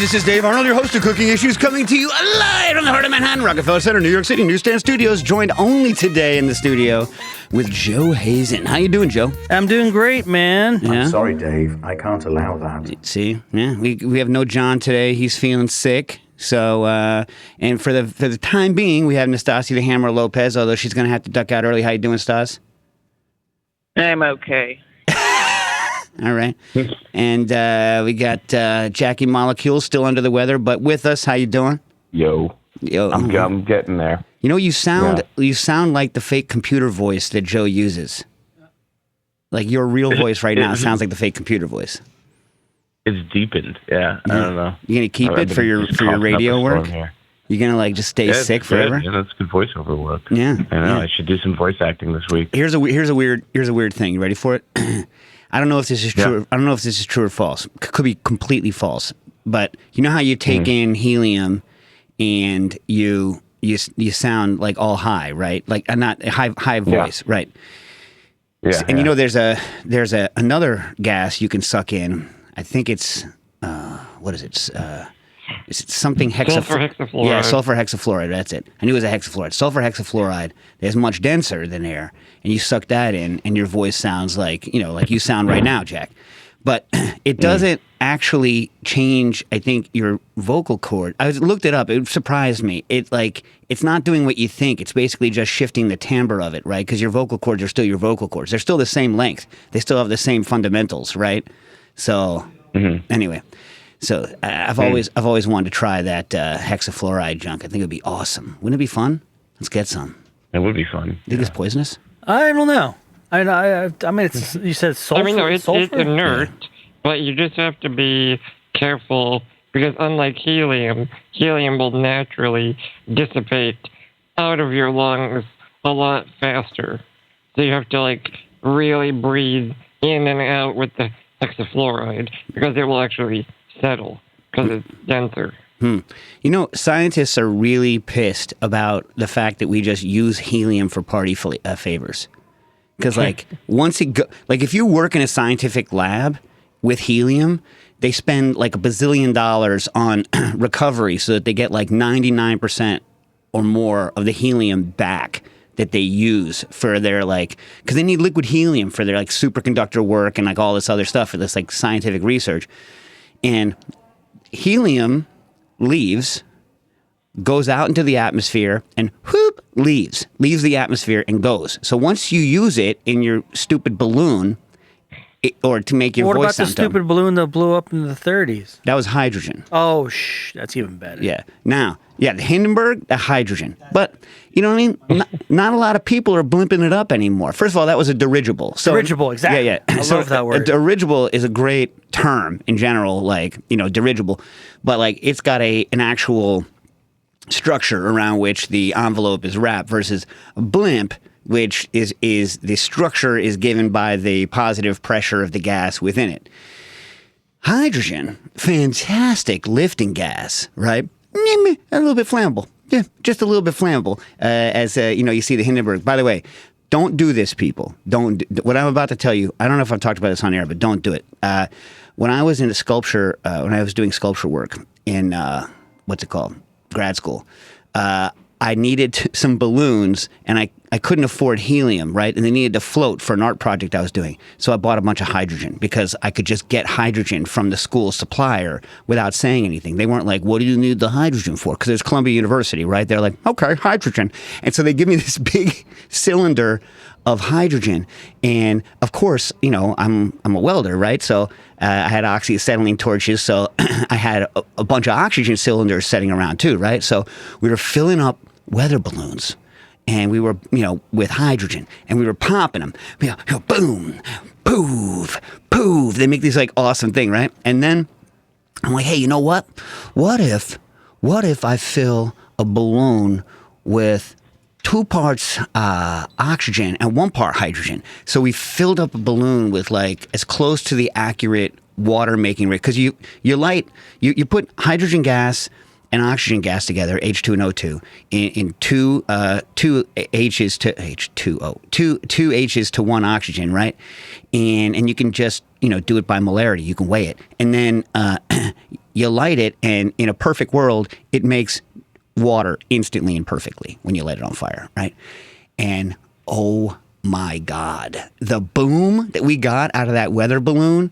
This is Dave Arnold, your host of Cooking Issues, coming to you live from the heart of Manhattan, Rockefeller Center, New York City, Newsstand Studios, joined only today in the studio with Joe Hazen. How you doing, Joe? I'm doing great, man. Yeah? I'm sorry, Dave. I can't allow that. See? Yeah, we have no John today. He's feeling sick. So, and for the time being, we have Nastasia the Hammer Lopez, although she's going to have to duck out early. How you doing, Stas? I'm okay. All right. And we got Jackie Molecule still under the weather, but with us. How you doing? Yo, I'm getting there. You know, you sound like the fake computer voice that Joe uses. Like your real voice right now sounds like the fake computer voice. It's deepened. Yeah, I don't know. You gonna keep it for your radio work? You gonna like just stay sick forever? Yeah, that's good voiceover work. Yeah, I know. I should do some voice acting this week. Here's a weird thing. You ready for it? I don't know if this is true. I don't know if this is true or false. Could be completely false. But you know how you take in helium and you sound like all high, right? Like not high voice, right? Yeah. And you know there's another gas you can suck in. I think it's what is it? Is it something Sulfur hexafluoride. Yeah, sulfur hexafluoride. That's it. I knew it was a hexafluoride. Sulfur hexafluoride is much denser than air, and you suck that in, and your voice sounds like you sound right now, Jack. But it doesn't actually change. I think your vocal cord. I looked it up. It surprised me. It's not doing what you think. It's basically just shifting the timbre of it, right? Because your vocal cords are still your vocal cords. They're still the same length. They still have the same fundamentals, right? So anyway. So I've always wanted to try that hexafluoride junk. I think it would be awesome. Wouldn't it be fun? Let's get some. It would be fun. You think it's poisonous? I don't know. I mean, it's, you said sulfur. I mean, no, it's sulfur? inert, but you just have to be careful because unlike helium will naturally dissipate out of your lungs a lot faster. So you have to really breathe in and out with the hexafluoride because it will actually settle because it's denser. You know, scientists are really pissed about the fact that we just use helium for party favors. Because once it if you work in a scientific lab with helium, they spend $1 bazillion on recovery so that they get 99% or more of the helium back that they use for their because they need liquid helium for their superconductor work and all this other stuff for this scientific research. And helium leaves, goes out into the atmosphere, and whoop, leaves the atmosphere and goes. So once you use it in your stupid balloon, or to make your what voice about sound the stupid balloon that blew up in the 30s? That was hydrogen. Oh, that's even better. Yeah. Now, the Hindenburg, the hydrogen. But, you know what I mean? Not a lot of people are blimping it up anymore. First of all, that was a dirigible. So, dirigible, exactly. Yeah. I love that word. A dirigible is a great term in general, dirigible. But, it's got an actual structure around which the envelope is wrapped versus a blimp, which is the structure is given by the positive pressure of the gas within it. Hydrogen, fantastic lifting gas, right? A little bit flammable. Yeah, just a little bit flammable. You see the Hindenburg. By the way, don't do this, people. What I'm about to tell you, I don't know if I've talked about this on air, but don't do it. When I was into sculpture, when I was doing sculpture work in, grad school, I needed some balloons, and I couldn't afford helium, right? And they needed to float for an art project I was doing. So I bought a bunch of hydrogen because I could just get hydrogen from the school supplier without saying anything. They weren't like, what do you need the hydrogen for? Because it's Columbia University, right? They're like, okay, hydrogen. And so they give me this big cylinder of hydrogen. And of course, I'm a welder, right? So I had oxyacetylene torches. So I had a bunch of oxygen cylinders sitting around too, right? So we were filling up weather balloons. And we were, with hydrogen, and we were popping them. Boom, poof, poof. They make this awesome thing, right? And then I'm like, hey, you know what? What if I fill a balloon with 2 parts oxygen and 1 part hydrogen? So we filled up a balloon with as close to the accurate water making rate, because you put hydrogen gas and oxygen gas together, H2 and O2, in two H's to H2O, two H's to one oxygen, right? And you can just do it by molarity. You can weigh it, and then you light it, and in a perfect world, it makes water instantly and perfectly when you light it on fire, right? And oh my God, the boom that we got out of that weather balloon,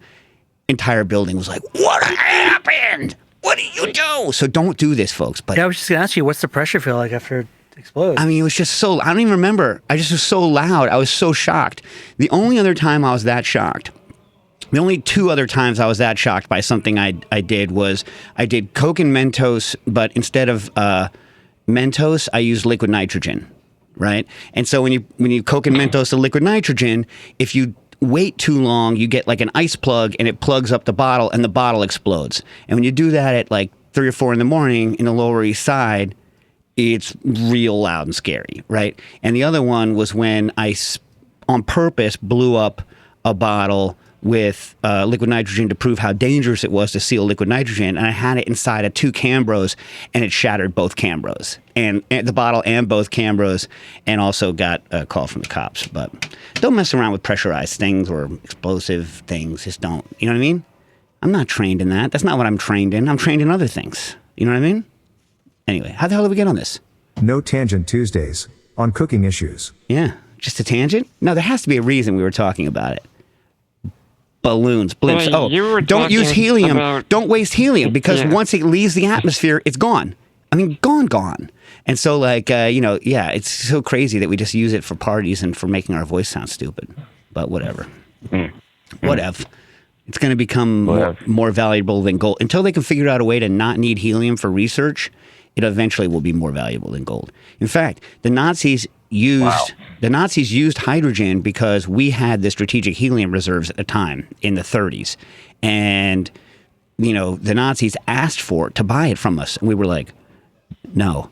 entire building was like, what happened? What did you do? So don't do this, folks. But Yeah, I was just going to ask you, what's the pressure feel like after it explodes? I mean, it was just so, I don't even remember. I just was so loud. I was so shocked. The only other time I was that shocked, the only two other times I was that shocked by something I did was I did Coke and Mentos, but instead of Mentos, I used liquid nitrogen, right? And so when you Coke and Mentos to liquid nitrogen, if you wait too long, you get like an ice plug and it plugs up the bottle and the bottle explodes. And when you do that at like 3 or 4 in the morning in the Lower East Side, it's real loud and scary, right? And the other one was when I, on purpose, blew up a bottle with liquid nitrogen to prove how dangerous it was to seal liquid nitrogen, and I had it inside of 2 Cambros, and it shattered both Cambros, and the bottle and both Cambros, and also got a call from the cops. But don't mess around with pressurized things or explosive things. Just don't. You know what I mean? I'm not trained in that. That's not what I'm trained in. I'm trained in other things. You know what I mean? Anyway, how the hell did we get on this? No Tangent Tuesdays on cooking issues. Yeah, just a tangent? No, there has to be a reason we were talking about it. Balloons, blimps. Well, you were Don't use talking helium. about- Don't waste helium because Yeah. once it leaves the atmosphere, it's gone. I mean, gone. And so, like, yeah, it's so crazy that we just use it for parties and for making our voice sound stupid. But whatever. Whatever. It's going to become more valuable than gold. Until they can figure out a way to not need helium for research, it eventually will be more valuable than gold. In fact, the Nazis used hydrogen because we had the strategic helium reserves at the time in the 30s. And, the Nazis asked for it to buy it from us. And we were like, no.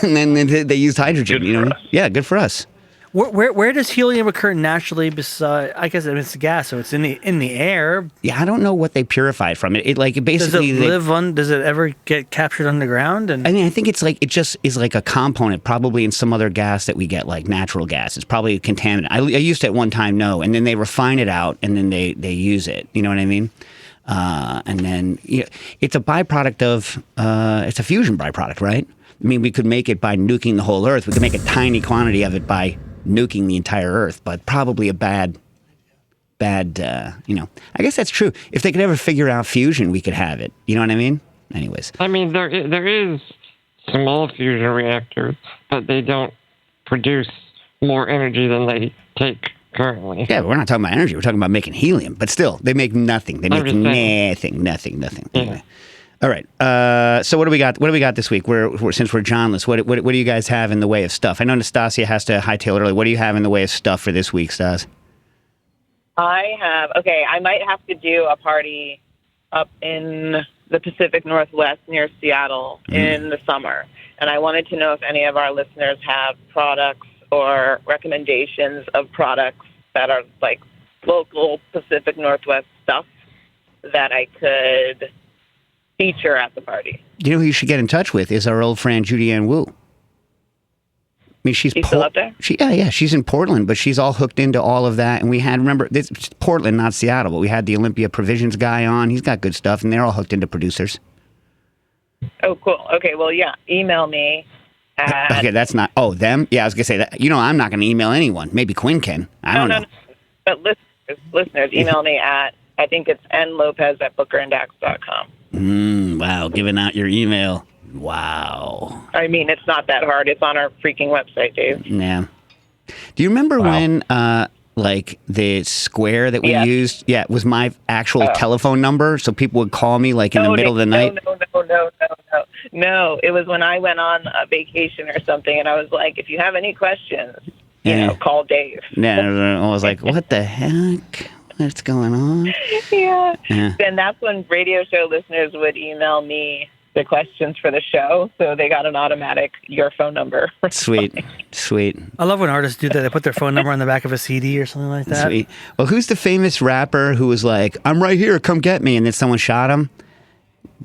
And then they used hydrogen, Good for us. Yeah, good for us. Where does helium occur naturally? Beside, I guess it's gas, so it's in the air. Yeah, I don't know what they purified from it. It basically Does it live on? Does it ever get captured underground? And I mean, I think it's like it just is like a component, probably in some other gas that we get, like natural gas. It's probably a contaminant. I used to at one time know, and then they refine it out, and then they use it. You know what I mean? And then it's a byproduct of it's a fusion byproduct, right? I mean, we could make it by nuking the whole Earth. We could make a tiny quantity of it by nuking the entire Earth, but probably a bad. I guess that's true. If they could ever figure out fusion, we could have it. You know what I mean? Anyways. I mean, there is small fusion reactors, but they don't produce more energy than they take currently. Yeah, but we're not talking about energy. We're talking about making helium. But still, they make nothing. They make nothing. Anyway. All right. So what do we got? What do we got this week? Since we're Johnless, what do you guys have in the way of stuff? I know Nastasia has to hightail early. What do you have in the way of stuff for this week, Stas? I might have to do a party up in the Pacific Northwest near Seattle in the summer. And I wanted to know if any of our listeners have products or recommendations of products that are like local Pacific Northwest stuff that I could feature at the party. You know who you should get in touch with is our old friend Judy Ann Wu. I mean, she's still up there? Yeah, she's in Portland, but she's all hooked into all of that. And we had, remember, this Portland, not Seattle, but we had the Olympia Provisions guy on. He's got good stuff, and they're all hooked into producers. Oh, cool. Okay, well, yeah, email me. Okay, that's not, them? Yeah, I was going to say that. I'm not going to email anyone. Maybe Quinn can. I don't know. No. But listeners, email me at, I think it's nlopez@bookeranddax.com. Wow, giving out your email. Wow. I mean, it's not that hard. It's on our freaking website, Dave. Yeah. Do you remember when, the square that we used, was my actual telephone number, so people would call me, in the middle of the night? No, it was when I went on a vacation or something, and I was like, if you have any questions, call Dave. Yeah, I was like, what the heck? What's going on? Yeah. And that's when radio show listeners would email me the questions for the show, so they got an automatic your phone number. Sweet. I love when artists do that. They put their phone number on the back of a CD or something like that. Sweet. Well, who's the famous rapper who was like, I'm right here, come get me, and then someone shot him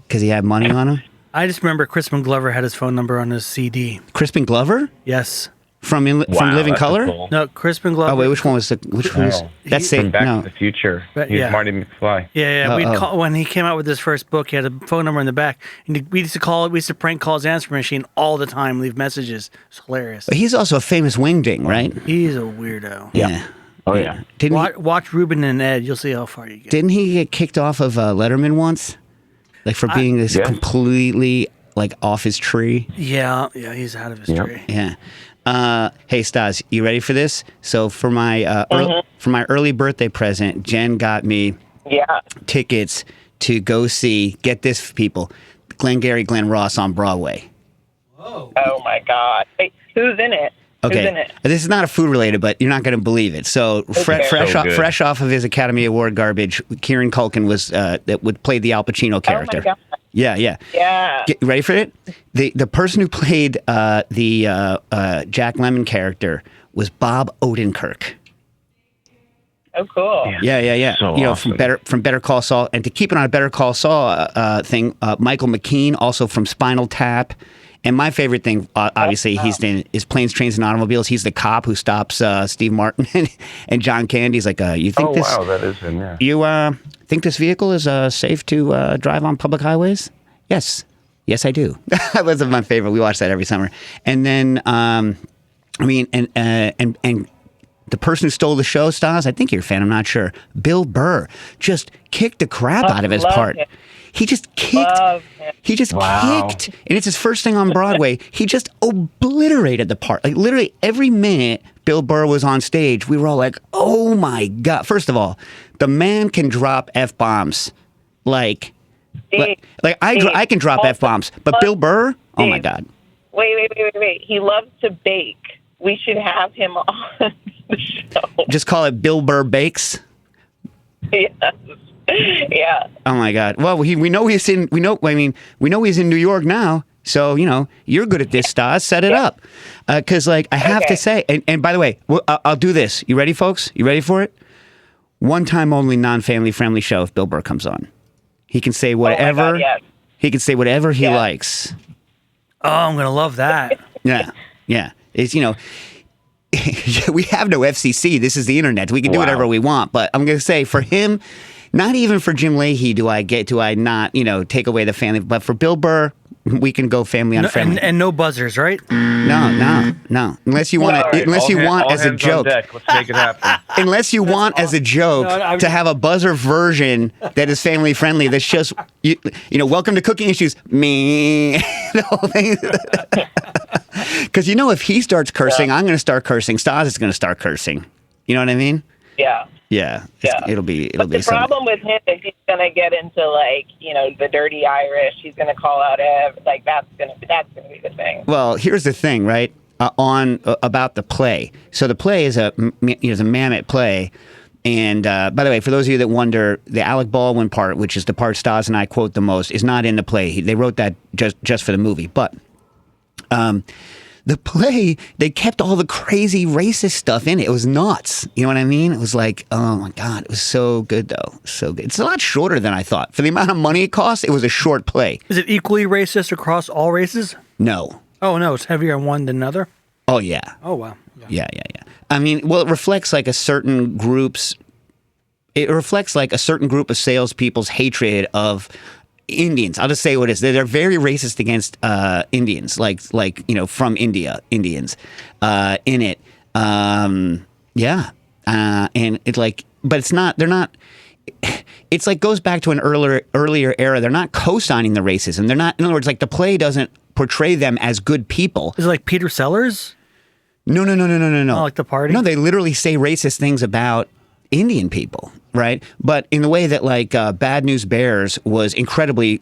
because he had money on him? I just remember Crispin Glover had his phone number on his CD. Crispin Glover Yes. from from Living that's Color. cool. No, Crispin Glover. Oh wait, which one was No. that's From Back no. to the Future. But, He's yeah. Marty McFly. Yeah, We'd Oh. call when he came out with his first book. He had a phone number in the back, and we used to call it. We used to prank call his answering machine all the time, leave messages. It's hilarious. But he's also a famous wingding, right? He's a weirdo. Yeah. Oh, yeah. Watch Ruben and Ed. You'll see how far you get. Didn't he get kicked off of Letterman once? Like for being this Yeah. completely like off his tree? Yeah, he's out of his Yep. tree. Yeah. Hey Stas, you ready for this? So for my for my early birthday present, Jen got me Yeah. tickets to go see, get this people, Glengarry Glen Ross on Broadway. Oh my God. Wait, who's in it? Okay, Who's in it? this is not a food related, but you're not going to believe it. So So good. fresh off of his Academy Award garbage, Kieran Culkin was that would play the Al Pacino character. Oh my God. Yeah. Yeah. Get ready for it? The person who played the Jack Lemmon character was Bob Odenkirk. Oh, cool. Yeah. So you know, awesome. from Better Call Saul, and to keep it on a Better Call Saul thing, Michael McKean, also from Spinal Tap. And my favorite thing, obviously, he's in is Planes, Trains, and Automobiles. He's the cop who stops Steve Martin and John Candy. He's like, you think this? Wow, that is him, yeah. You think this vehicle is safe to drive on public highways? Yes, I do. That was my favorite. We watched that every summer. And then, and the person who stole the show, Stas, I think you're a fan. I'm not sure. Bill Burr just kicked the crap out of his love part. him. He just kicked. Love him. He just Wow. kicked, and it's his first thing on Broadway. He just obliterated the part. Like literally every minute Bill Burr was on stage, we were all like, "Oh my God!" First of all, the man can drop f-bombs, like I can drop f-bombs, but Bill Burr, oh my God! Wait. He loves to bake. We should have him on the show. Just call it Bill Burr Bakes. Yes. Yeah. Oh my God! Well, we know he's in. We know he's in New York now. So you're good at this, Stas. Set it up, because I have to say, and by the way, I'll do this. You ready, folks? You ready for it? One time only, non-family friendly show. If Bill Burr comes on, he can say whatever. Oh my God, yes. He can say whatever he likes. Oh, I'm gonna love that. Yeah. It's we have no FCC. This is the internet. We can do whatever we want. But I'm going to say for him, not even for Jim Leahy do I not take away the family. But for Bill Burr, we can go family unfriendly. And no buzzers, right? No. Unless you want to, unless you want as a joke. Let's make it happen. Unless you want as a joke to have a buzzer version that is family friendly. That's just welcome to Cooking Issues. Me. Because if he starts cursing, I'm going to start cursing. Stas is going to start cursing. You know what I mean? Yeah. Yeah. It'll be The problem with him is he's going to get into the dirty Irish. He's going to call out Ev. That's going to be the thing. Well, here's the thing, right? About the play. So the play is a Mamet play. And by the way, for those of you that wonder, the Alec Baldwin part, which is the part Stas and I quote the most, is not in the play. They wrote that just for the movie. But the play, they kept all the crazy racist stuff in it. It was nuts. You know what I mean? It was like, oh my God, it was so good though. So good. It's a lot shorter than I thought. For the amount of money it cost, it was a short play. Is it equally racist across all races? No. Oh no, it's heavier on one than another. Oh yeah. Oh wow. Yeah. I mean, well, it reflects a certain group of salespeople's hatred of Indians. I'll just say what it is. They're very racist against Indians, from India, Indians in it. And it's but it's not. They're not. It's goes back to an earlier era. They're not co-signing the racism. They're not. In other words, the play doesn't portray them as good people. Is it like Peter Sellers? No. Oh, like The Party? No, they literally say racist things about Indian people, right? But in the way that Bad News Bears was incredibly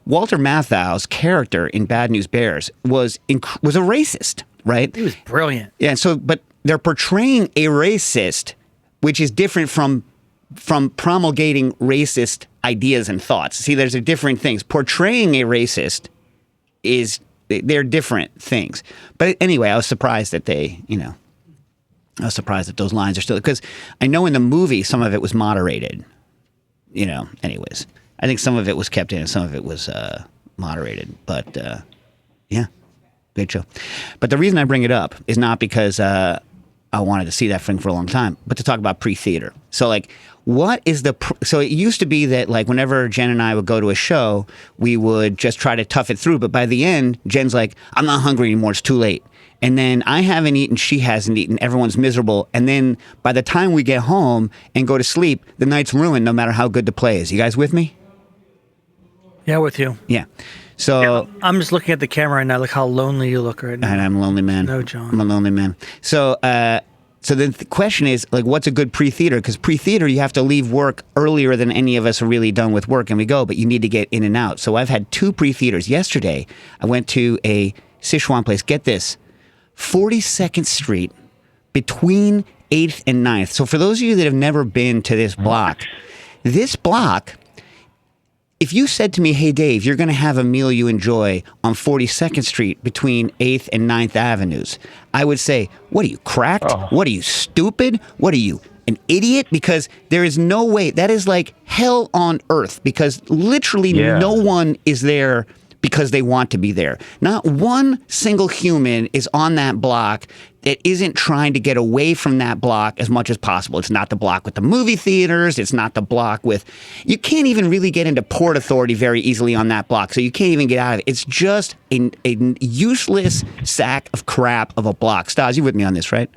Walter Matthau's character in Bad News Bears was a racist, right? He was brilliant. Yeah. So, but they're portraying a racist, which is different from promulgating racist ideas and thoughts. See, there's different things. Portraying a racist they're different things. But anyway, I was surprised that I was surprised that those lines are still, because I know in the movie some of it was moderated. Anyways, I think some of it was kept in, and some of it was moderated. But yeah, great show. But the reason I bring it up is not because I wanted to see that thing for a long time, but to talk about pre-theater. So like, what is so it used to be that like whenever Jen and I would go to a show, we would just try to tough it through. But by the end, Jen's like, I'm not hungry anymore. It's too late. And then I haven't eaten, she hasn't eaten, everyone's miserable. And then by the time we get home and go to sleep, the night's ruined no matter how good the play is. You guys with me? Yeah, with you. Yeah. So I'm just looking at the camera right now. Look how lonely you look right now. And I'm a lonely man. No, John. I'm a lonely man. So so then the question is, like, what's a good pre-theater? Because pre-theater, you have to leave work earlier than any of us are really done with work, and we go, but you need to get in and out. So I've had 2 pre-theaters. Yesterday, I went to a Sichuan place. Get this, 42nd Street, between 8th and 9th. So for those of you that have never been to this block, if you said to me, hey, Dave, you're going to have a meal you enjoy on 42nd Street between 8th and 9th Avenues, I would say, what are you, cracked? Oh. What are you, stupid? What are you, an idiot? Because there is no way. That is like hell on earth, because literally no one is there because they want to be there. Not one single human is on that block that isn't trying to get away from that block as much as possible. It's not the block with the movie theaters. It's not the block with... You can't even really get into Port Authority very easily on that block, so you can't even get out of it. It's just a useless sack of crap of a block. Stas, you with me on this, right?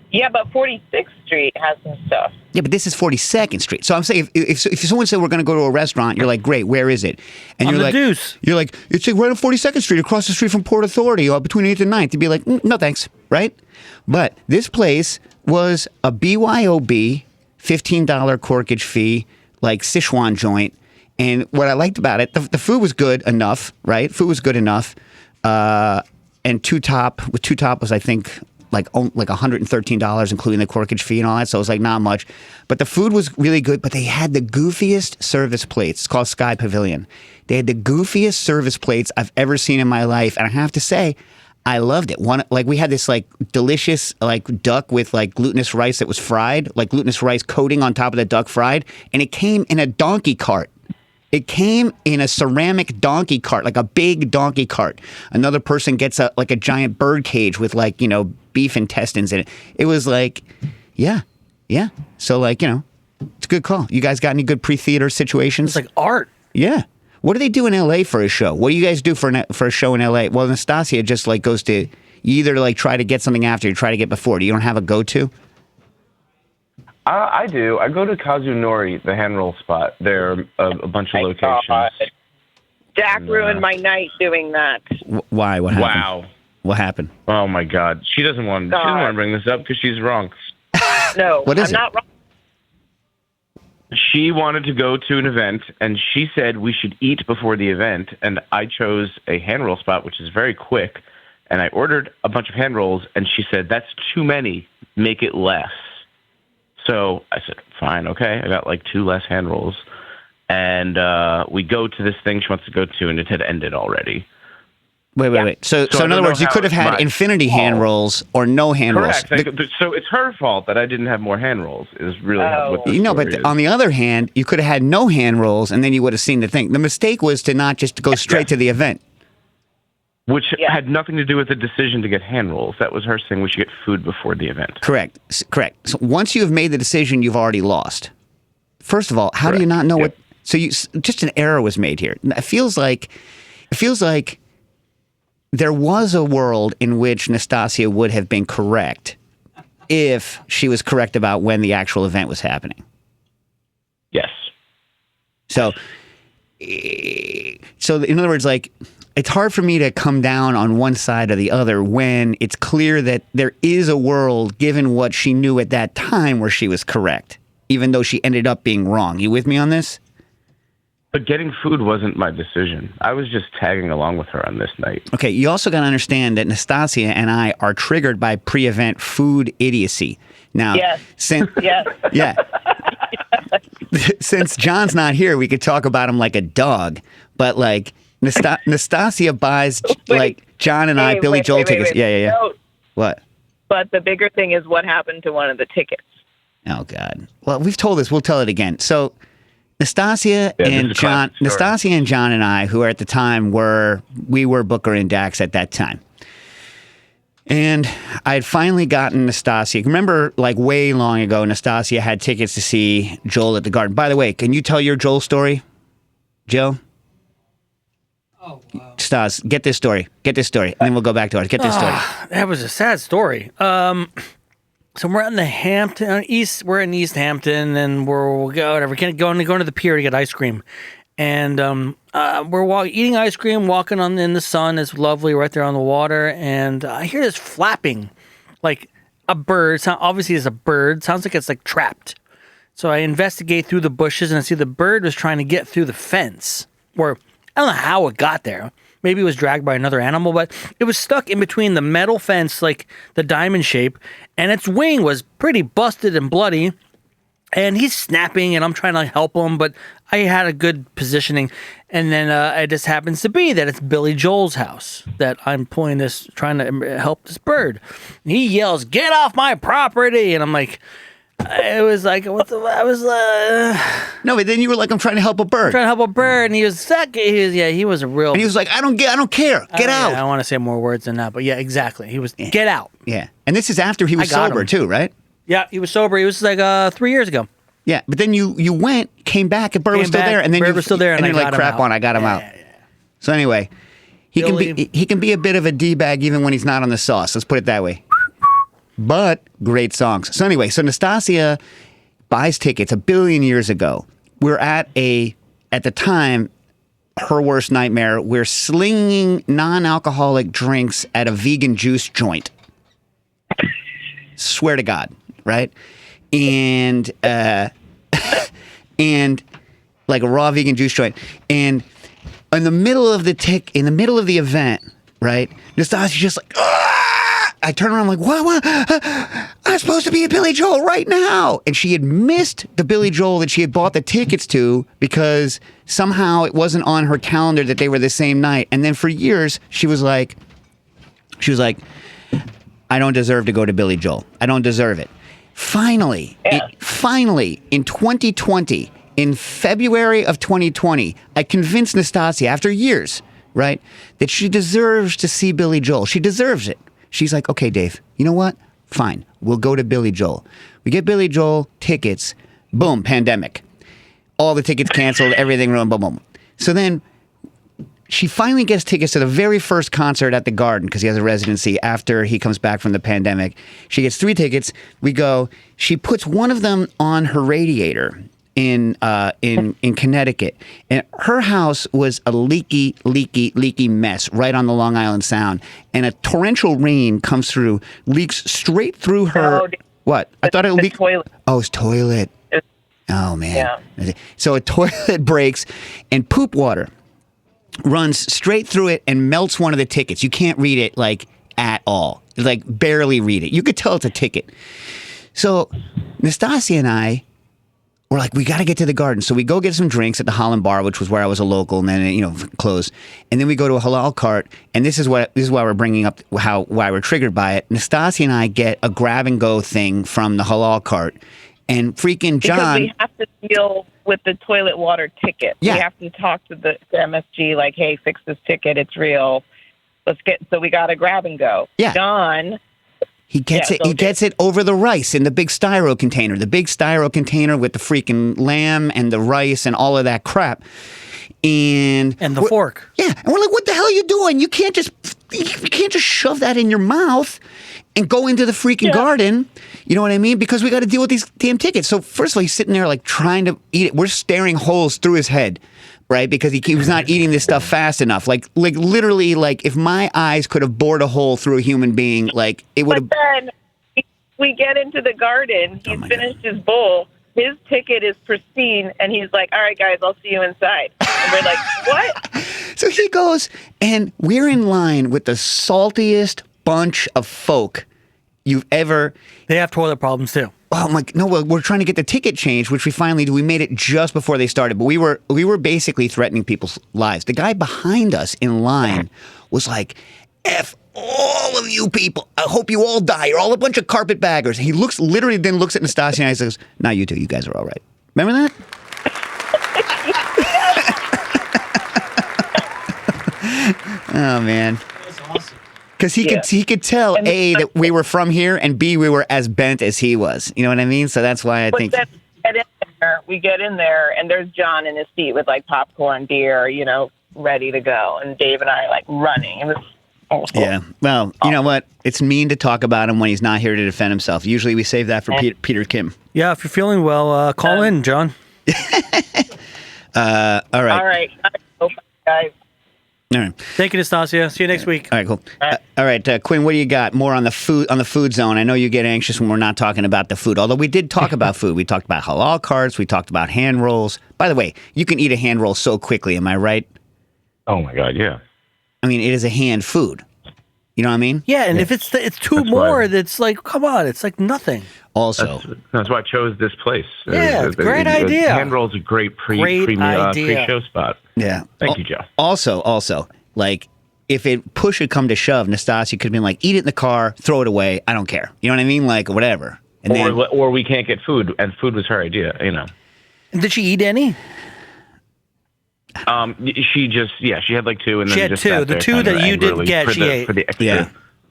Yeah, but 46th Street has some stuff. Yeah, but this is 42nd Street. So I'm saying, if someone said we're going to go to a restaurant, you're like, great, where is it? And you're like, Deuce. You're like, it's like right on 42nd Street, across the street from Port Authority, or between 8th and 9th. You'd be like, no thanks, right? But this place was a BYOB, $15 corkage fee, like Sichuan joint. And what I liked about it, the food was good enough, right? Food was good enough. And two top was, I think, like $113, including the corkage fee and all that. So it was like not much. But the food was really good, but they had the goofiest service plates. It's called Sky Pavilion. They had the goofiest service plates I've ever seen in my life. And I have to say, I loved it. We had this like delicious like duck with like glutinous rice that was fried, like glutinous rice coating on top of the duck fried. And it came in a donkey cart. It came in a ceramic donkey cart, like a big donkey cart. Another person gets a giant bird cage with like, beef intestines in it. It was like, yeah. So like, it's a good call. You guys got any good pre-theater situations? It's like art. Yeah. What do they do in LA for a show? What do you guys do for a show in LA? Well, Nastasia just like goes to, you either like try to get something after, you try to get before. You don't have a go-to? I do. I go to Kazunori, the hand roll spot. There are a bunch of locations. Jack ruined my night doing that. Why? What happened? Wow. What happened? Oh my God. She doesn't want to bring this up because she's wrong. No, what is I'm not wrong. She wanted to go to an event, and she said we should eat before the event, and I chose a hand roll spot, which is very quick, and I ordered a bunch of hand rolls, and she said, that's too many. Make it less. So I said, fine, okay. I got like 2 less hand rolls. And we go to this thing she wants to go to, and it had ended already. Wait. So in other words, you could have had infinity hand rolls or no hand rolls. Correct. So it's her fault that I didn't have more hand rolls, is really what the story is. On the other hand, you could have had no hand rolls, and then you would have seen the thing. The mistake was to not just go straight to the event. Which had nothing to do with the decision to get hand rolls. That was her saying we should get food before the event. Correct. So once you have made the decision, you've already lost. First of all, how do you not know what? So just an error was made here. It feels like there was a world in which Nastasia would have been correct if she was correct about when the actual event was happening. Yes. So in other words, like, it's hard for me to come down on one side or the other when it's clear that there is a world, given what she knew at that time, where she was correct, even though she ended up being wrong. You with me on this? But getting food wasn't my decision. I was just tagging along with her on this night. Okay, you also got to understand that Nastasia and I are triggered by pre-event food idiocy. Now, since since John's not here, we could talk about him like a dog. But like Nastasia buys like John and I Billy Joel tickets. Yeah. No. What? But the bigger thing is what happened to one of the tickets. Oh God. Well, we've told this. We'll tell it again. So Nastasia this and is a John, classic story. Nastasia and John and I, who at the time were Booker and Dax at that time. And I had finally gotten Nastasia. Remember, like way long ago, Nastasia had tickets to see Joel at the Garden. By the way, can you tell your Joel story, Joe? Oh, wow. Stas, get this story. And then we'll go back to ours. Get this story. That was a sad story. So we're in the Hampton East. We're in East Hampton, and we're going to the pier to get ice cream. And we're eating ice cream, walking in the sun. It's lovely right there on the water. And I hear this flapping, like a bird. Obviously, it's a bird. Sounds like it's like trapped. So I investigate through the bushes, and I see the bird was trying to get through the fence. Or I don't know how it got there. Maybe it was dragged by another animal, but it was stuck in between the metal fence, like the diamond shape, and its wing was pretty busted and bloody. And he's snapping, and I'm trying to help him, but I had a good positioning. And then it just happens to be that it's Billy Joel's house that I'm trying to help this bird. And he yells, "Get off my property!" And I'm like, it was like, no, but then you were like, I'm trying to help a bird. trying to help a bird, and he was he was a real. And he was like, I don't care. Get out. I want to say more words than that, but yeah, exactly. He was, get out. Yeah. And this is after he was I got sober him. too, right? Yeah, he was sober. He was like 3 years ago. Yeah. But then you went, came back, and bird was Came still back, there, and then bird you was still there, and you're I like, got him crap out. on, I got him out. Yeah. So anyway, he can be a bit of a d-bag even when he's not on the sauce. Let's put it that way. But great songs. So anyway, so Nastasia buys tickets 1 billion years ago. We're at the time, her worst nightmare. We're slinging non-alcoholic drinks at a vegan juice joint. Swear to God, right? And and like a raw vegan juice joint. And in the middle of the event, right? Nastasia's just like, ah! I turn around, I'm like, what? I'm supposed to be at Billy Joel right now. And she had missed the Billy Joel that she had bought the tickets to because somehow it wasn't on her calendar that they were the same night. And then for years, she was like, I don't deserve to go to Billy Joel. I don't deserve it. Finally, in 2020, in February of 2020, I convinced Nastasia, after years, right, that she deserves to see Billy Joel. She deserves it. She's like, okay, Dave, you know what? Fine. We'll go to Billy Joel. We get Billy Joel tickets. Boom, pandemic. All the tickets canceled, everything ruined, boom, boom. So then she finally gets tickets to the very first concert at the Garden because he has a residency after he comes back from the pandemic. She gets 3 tickets. We go. She puts one of them on her radiator in Connecticut, and her house was a leaky mess right on the Long Island Sound. And a torrential rain comes through, leaks straight through her. No, What? I thought it leaked. Toilet. Oh, it's toilet. Oh man. Yeah. So a toilet breaks, and poop water runs straight through it and melts one of the tickets. You can't read it like at all. Like barely read it. You could tell it's a ticket. So Nastasia and I were like, we got to get to the Garden. So we go get some drinks at the Holland Bar, which was where I was a local, and then it closed. And then we go to a halal cart, and this is why we're bringing up why we're triggered by it. Nastasia and I get a grab and go thing from the halal cart, and freaking John. Because we have to deal with the toilet water ticket. Yeah. We have to talk to the MSG like, hey, fix this ticket. It's real. So we got to grab and go. Yeah. John. He gets it. He gets it over the rice in the big styro container. The big styro container with the freaking lamb and the rice and all of that crap. And the fork. Yeah, and we're like, "What the hell are you doing? You can't just shove that in your mouth and go into the freaking Garden." You know what I mean? Because we got to deal with these damn tickets. So first of all, he's sitting there like trying to eat it. We're staring holes through his head. Right, because he was not eating this stuff fast enough. Like literally, like if my eyes could have bored a hole through a human being, like it would have. But then we get into the Garden. He's finished his bowl. His ticket is pristine, and he's like, "All right, guys, I'll see you inside." And we're like, "What?" So he goes, and we're in line with the saltiest bunch of folk you've ever. They have toilet problems too. Oh my! No, we're trying to get the ticket changed, which we finally do. We made it just before they started, but we were basically threatening people's lives. The guy behind us in line was like, "F all of you people! I hope you all die. You're all a bunch of carpetbaggers." He looks at Nastasia and I says, "Not you two. You guys are all right." Remember that? Oh man. Because he could tell And A, that we were from here, and B, we were as bent as he was. You know what I mean? So that's why I think. Then we get in there, and there's John in his seat with like popcorn, beer, ready to go, and Dave and I are like running. It was awful. Yeah. Well, you know what? It's mean to talk about him when he's not here to defend himself. Usually we save that for Peter Kim. Yeah, if you're feeling well, call in, John. All right. All right, guys. All right. Thank you, Nastasia. See you next week. All right, cool. All right, Quinn, what do you got more on the food zone? I know you get anxious when we're not talking about the food, although we did talk about food. We talked about halal carts. We talked about hand rolls. By the way, you can eat a hand roll so quickly. Am I right? Oh my God, yeah. I mean, it is a hand food. You know what I mean? Yeah, and if it's two more, that's like, come on, it's like nothing. Also, that's why I chose this place. Yeah, it's a great idea. Hand roll's a great pre-show spot. Yeah. Thank you, Joe. Also, like, if it push had come to shove, Nastasia could have been like, eat it in the car, throw it away. I don't care. You know what I mean? Like, whatever. And or we can't get food, and food was her idea, Did she eat any? She had like two, and she then had just two. sat The there two kinda that you didn't angrily get, she ate. for the extra. Yeah.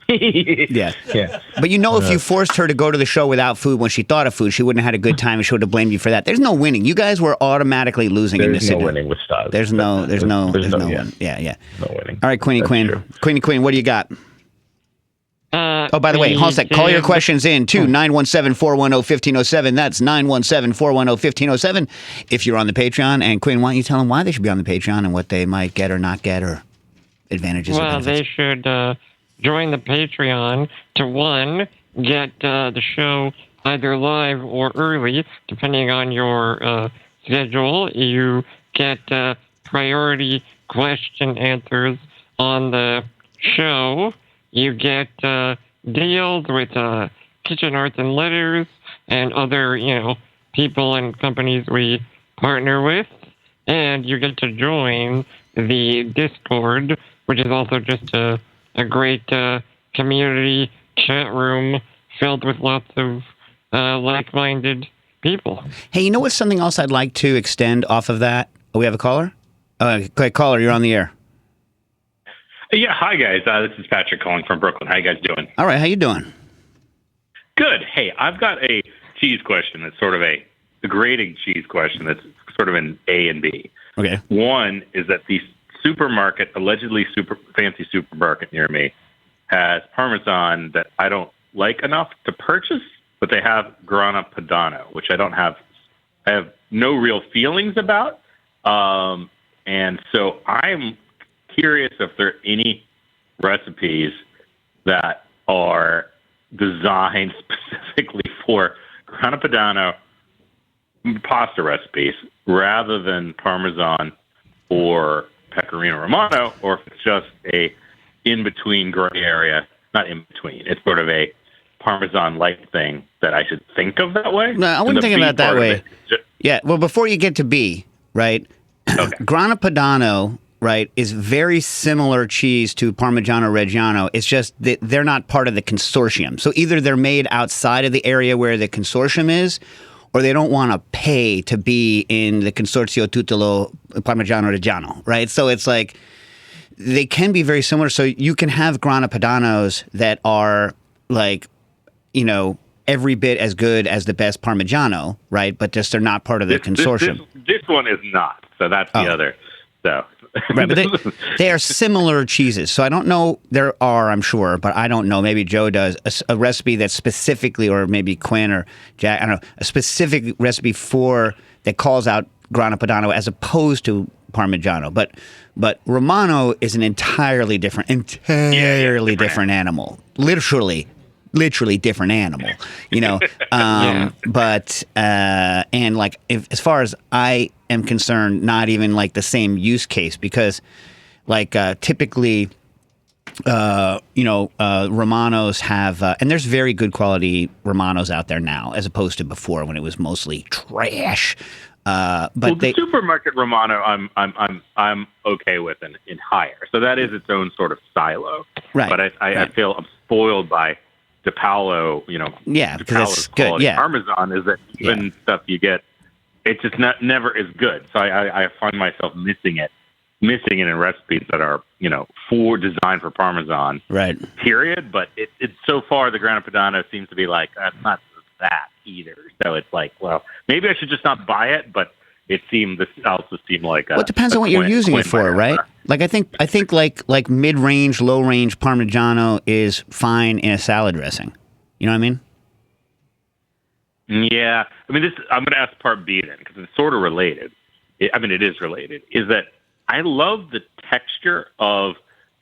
Yeah. Yeah. But if you forced her to go to the show without food when she thought of food, she wouldn't have had a good time and she would have blamed you for that. There's no winning. You guys were automatically losing in this There's no situation. winning with style. There's no yeah. one. Yeah. No winning. All right, Queenie Queen. Queenie Queen, what do you got? Oh, by the way, hold on a sec. Call your questions in to 917-410-1507. That's 917-410-1507 if you're on the Patreon. And Quinn, why don't you tell them why they should be on the Patreon and what they might get or not get or advantages or Well, benefits? they should join the Patreon to, one, get the show either live or early, depending on your schedule. You get priority question answers on the show. You get deals with Kitchen Arts and Letters and other, people and companies we partner with. And you get to join the Discord, which is also just a great community chat room filled with lots of like-minded people. Hey, you know what's something else I'd like to extend off of that? Oh, we have a caller? Okay, caller, you're on the air. Yeah, hi guys. This is Patrick calling from Brooklyn. How you guys doing? All right, how you doing? Good. Hey, I've got a cheese question that's sort of a grading cheese question that's sort of an A and B. Okay. One is that the supermarket, allegedly super fancy supermarket near me, has Parmesan that I don't like enough to purchase, but they have Grana Padano, which I have no real feelings about. And so I'm curious if there are any recipes that are designed specifically for Grana Padano pasta recipes rather than Parmesan or Pecorino Romano, or if it's just a in-between gray area, not in-between, it's sort of a Parmesan-like thing that I should think of that way. No, I wouldn't think about it that way. Yeah, well, before you get to B, right, Okay. Grana Padano, right, is very similar cheese to Parmigiano Reggiano. It's just that they're not part of the consortium. So either they're made outside of the area where the consortium is, or they don't want to pay to be in the Consorzio Tutelo Parmigiano Reggiano, right? So it's like they can be very similar. So you can have Grana Padanos that are like, every bit as good as the best Parmigiano, right? But just they're not part of the consortium. This one is not. So that's the other. So. Right, but they are similar cheeses. So I don't know. There are, I'm sure, but I don't know. Maybe Joe does a recipe that's specifically, or maybe Quinn or Jack, I don't know, a specific recipe that calls out Grana Padano as opposed to Parmigiano. But Romano is an entirely different animal. Literally different animal, but and like as far as I am concerned, not even like the same use case, because like typically Romanos have and there's very good quality Romanos out there now as opposed to before when it was mostly trash. But the supermarket Romano, I'm okay with in higher. So that is its own sort of silo. Right. But I feel I'm spoiled by DePaolo, yeah, because it's quality. good. Yeah, Parmesan is that even stuff you get, it's just never as good. So I find myself missing it missing it in recipes that are, for designed for Parmesan. Right. Period. But it's so far the Grana Padano seems to be like, that's not that either. So it's like, well, maybe I should just not buy it, but this also seemed like Well, it depends on what you're using it for, right? Like I think like mid-range, low-range Parmigiano is fine in a salad dressing. You know what I mean? Yeah. I mean, I'm going to ask part B then, because it's sort of related. It is related. Is that I love the texture of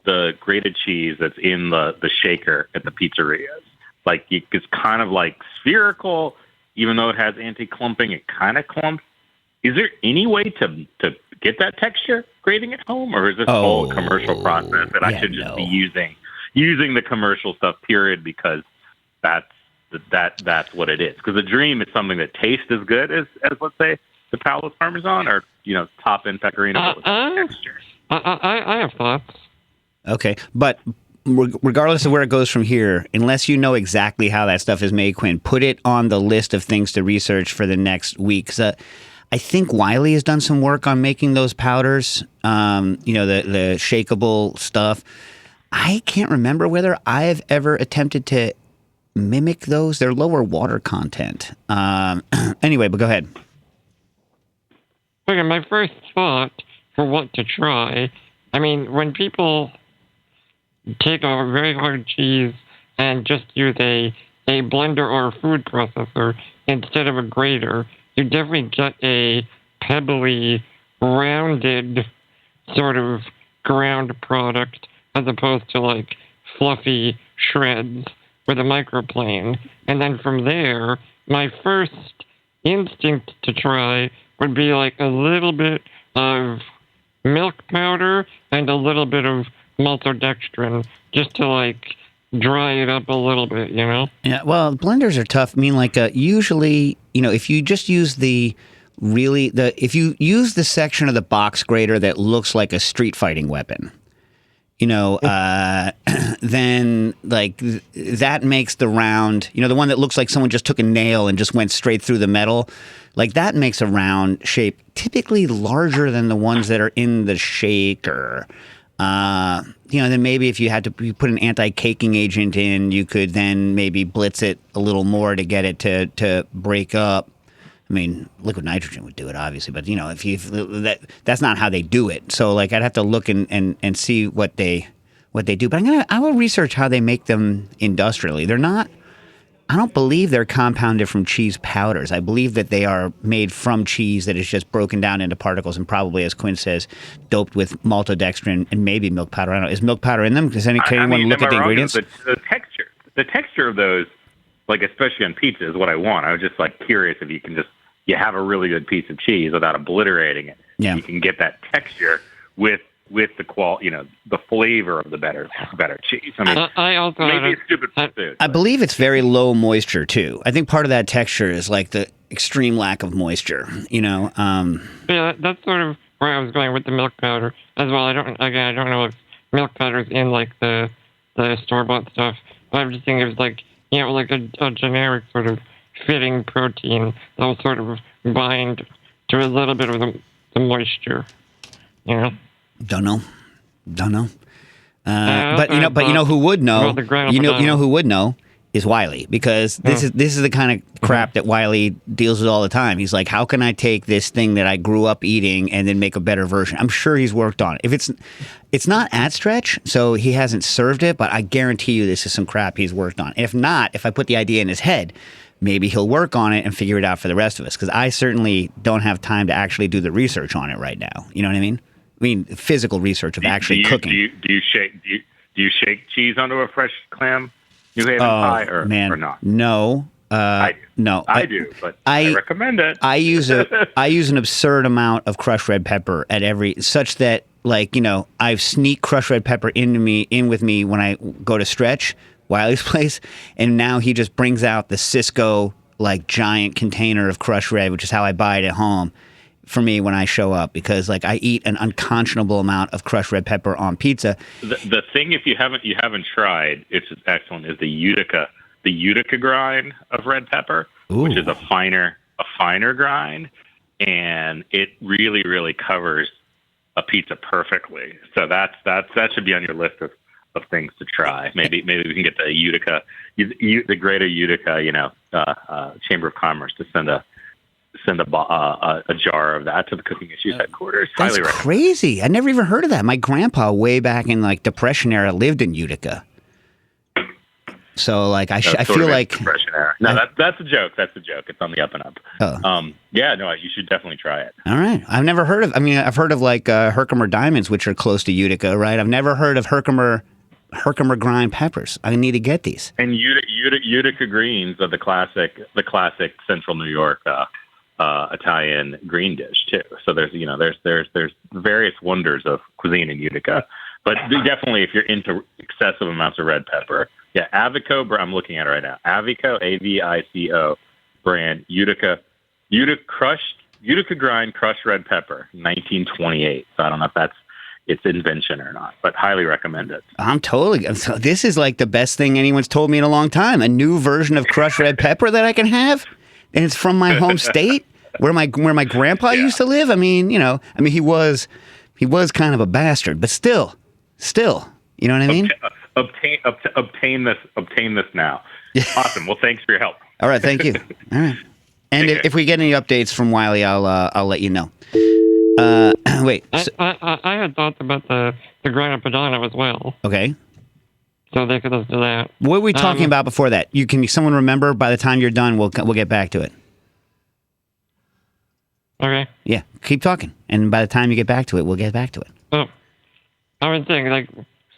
the grated cheese that's in the shaker at the pizzerias. Like, it's kind of like spherical, even though it has anti-clumping, it kind of clumps. Is there any way to get that texture grating at home, or is this all a commercial process that I should just be using the commercial stuff, period, because that's what it is? Because the dream is something that tastes as good as let's say, the Palace Parmesan, or, top in Pecorino texture. I have thoughts. Okay, but regardless of where it goes from here, unless you know exactly how that stuff is made, Quinn, put it on the list of things to research for the next week. I think Wiley has done some work on making those powders, the shakeable stuff. I can't remember whether I've ever attempted to mimic those. They're lower water content. Anyway, but go ahead. Okay, my first thought for what to try, I mean, when people take a very hard cheese and just use a blender or a food processor instead of a grater, you definitely get a pebbly, rounded sort of ground product as opposed to like fluffy shreds with a microplane. And then from there, my first instinct to try would be like a little bit of milk powder and a little bit of maltodextrin just to like dry it up a little bit, Yeah, well, blenders are tough. I mean, like usually, if you just use if you use the section of the box grater that looks like a street fighting weapon, then like that makes the round, the one that looks like someone just took a nail and just went straight through the metal, like that makes a round shape typically larger than the ones that are in the shaker. Then maybe if you had to put an anti-caking agent in, you could then maybe blitz it a little more to get it to break up. I mean, liquid nitrogen would do it, obviously, but that's not how they do it. So like I'd have to look and see what they do. But I will research how they make them industrially. I don't believe they're compounded from cheese powders. I believe that they are made from cheese that is just broken down into particles and probably, as Quinn says, doped with maltodextrin and maybe milk powder. I don't know. Is milk powder in them? Does anyone look at the ingredients? The texture of those, like especially on pizza, is what I want. I was just like curious if you have a really good piece of cheese without obliterating it. Yeah. You can get that texture with the the flavor of the better cheese. I mean, I also maybe it's stupid food. I believe it's very low moisture too. I think part of that texture is like the extreme lack of moisture. Yeah, that's sort of where I was going with the milk powder as well. I don't know if milk powder is in like the store-bought stuff, but I'm just thinking it's like like a generic sort of fitting protein that will sort of bind to a little bit of the moisture. Don't know. But who would know? Who would know is Wiley, because this is the kind of crap that Wiley deals with all the time. He's like, how can I take this thing that I grew up eating and then make a better version? I'm sure he's worked on it. If it's not at stretch, so he hasn't served it, but I guarantee you this is some crap he's worked on. If not, if I put the idea in his head, maybe he'll work on it and figure it out for the rest of us, because I certainly don't have time to actually do the research on it right now. You know what I mean? Physical research of actually cooking. Do you shake cheese onto a fresh clam New Haven pie or not? No. I do. No, I do, but I recommend it. I use an absurd amount of crushed red pepper at such that I sneak crushed red pepper in with me when I go to stretch Wiley's place, and now he just brings out the Cisco like giant container of crushed red, which is how I buy it at home for me when I show up, because like I eat an unconscionable amount of crushed red pepper on pizza. The thing, if you haven't tried, it's excellent, is the Utica grind of red pepper, which is a finer grind, and it really covers a pizza perfectly. So that should be on your list of things to try. Maybe we can get the Utica, the Greater Utica, Chamber of Commerce to send a jar of that to the Cooking Issues headquarters. That's Highly crazy. I never even heard of that. My grandpa, way back in like Depression era, lived in Utica. So like I feel like Depression era. No, that's a joke. That's a joke. It's on the up and up. Oh. You should definitely try it. All right. I've never heard of. I mean, I've heard of like Herkimer diamonds, which are close to Utica, right? I've never heard of Herkimer grind peppers. I need to get these. And Utica greens are the classic Central New York Italian green dish too. So there's various wonders of cuisine in Utica, but definitely if you're into excessive amounts of red pepper, Avico. I'm looking at it right now. Avico, Avico brand Utica grind crushed red pepper, 1928. So I don't know if that's its invention or not, but highly recommend it. So this is like the best thing anyone's told me in a long time. A new version of crushed red pepper that I can have. And it's from my home state where my grandpa used to live. I mean, he was kind of a bastard, but still, you know what I mean? Obtain this now. Awesome. Well, thanks for your help. All right. Thank you. All right. And if we get any updates from Wiley, I'll let you know. Wait. I had thoughts about the Grana Padano as well. Okay. So they could listen to that. What were we talking about before that? Can someone remember? By the time you're done, we'll get back to it. Okay. Yeah, keep talking, and by the time you get back to it, we'll get back to it. Oh, I would think like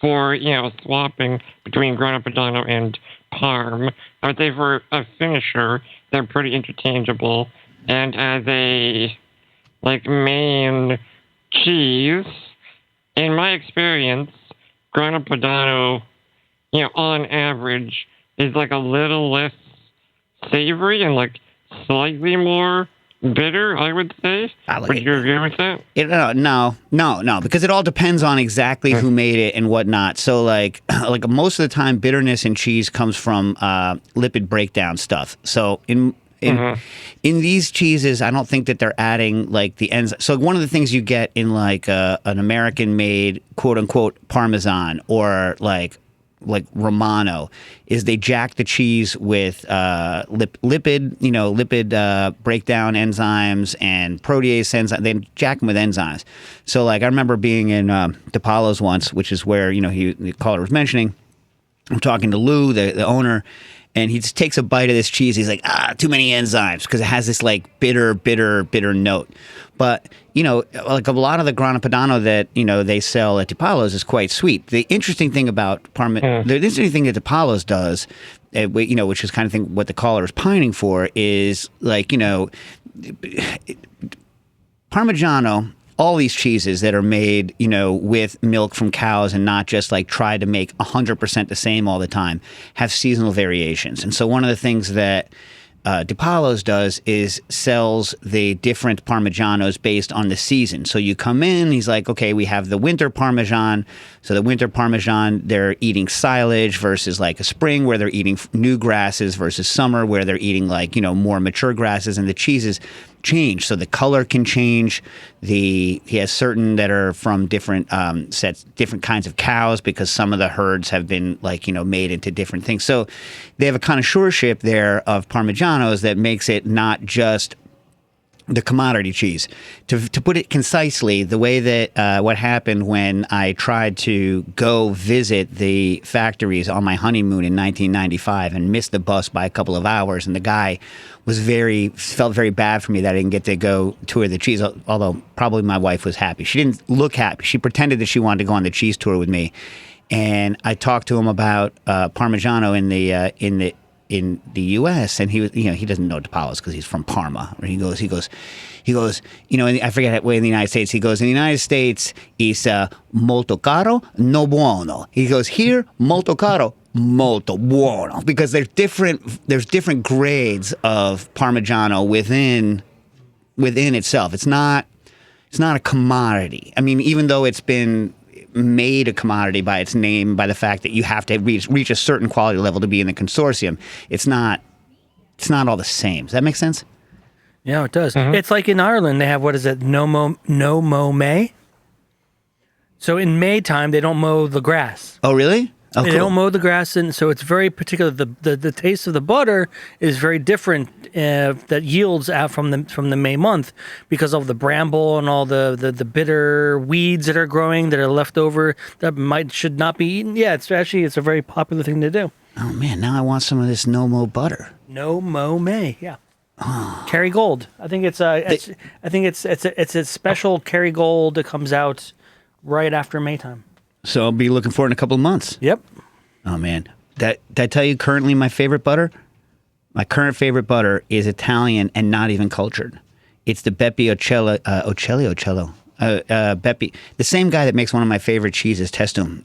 for swapping between Grana Padano and Parm, I would say for a finisher, they're pretty interchangeable, and as a main cheese, in my experience, Grana Padano, on average, is like a little less savory and like slightly more bitter, I would say. Would you agree with that? No, because it all depends on exactly who made it and whatnot. So like most of the time, bitterness in cheese comes from lipid breakdown stuff. So in these cheeses, I don't think that they're adding like the enzyme. So one of the things you get in like an American-made quote unquote Parmesan or like Romano is they jack the cheese with lipid breakdown enzymes and protease enzymes. They jack them with enzymes. So like I remember being in DePaulo's once, which is where the caller was mentioning. I'm talking to Lou, the owner. And he just takes a bite of this cheese. He's like, too many enzymes because it has this like bitter note. But, like a lot of the Grana Padano that, they sell at DePaulo's is quite sweet. The interesting thing about the interesting thing that DePaulo's does, which is kind of thing what the caller is pining for is like, Parmigiano, all these cheeses that are made, with milk from cows and not just like try to make 100% the same all the time, have seasonal variations. And so one of the things that DePaulo's does is sells the different Parmigianos based on the season. So you come in, he's like, okay, we have the winter Parmesan. So the winter Parmesan, they're eating silage versus like a spring where they're eating new grasses versus summer where they're eating like, more mature grasses, and the cheeses change. So the color can change. He has certain that are from different different kinds of cows because some of the herds have been like, made into different things. So they have a connoisseurship there of Parmigianos that makes it not just the commodity cheese. To put it concisely, the way that what happened when I tried to go visit the factories on my honeymoon in 1995 and missed the bus by a couple of hours, and the guy felt very bad for me that I didn't get to go tour the cheese, although probably my wife was happy. She didn't look happy. She pretended that she wanted to go on the cheese tour with me. And I talked to him about Parmigiano in the U.S. and he was, he doesn't know DePaulo's because he's from Parma. He goes, I forget where in the United States. He goes, in the United States, it's molto caro, no buono. He goes, here, molto caro, molto buono, because there's different grades of Parmigiano within itself. It's not a commodity. I mean, even though it's been made a commodity by its name, by the fact that you have to reach a certain quality level to be in the consortium, it's not all the same. Does that make sense? Yeah, it does. It's like in Ireland, they have, what is it, no mo me? So in May time, they don't mow the grass. Oh, really? Oh, They cool. don't mow the grass, and so it's very particular. The taste of the butter is very different that yields out from the May month because of the bramble and all the bitter weeds that are growing that are left over that should not be eaten. Yeah, it's a very popular thing to do. Oh man, now I want some of this no mo butter. No Mo May, yeah. Kerrygold. I think it's a special Kerrygold that comes out right after May time. So I'll be looking for it in a couple of months. Yep. Oh man, did I tell you currently my favorite butter? My current favorite butter is Italian and not even cultured. It's the Beppe Ocello. Beppe, the same guy that makes one of my favorite cheeses, Testum,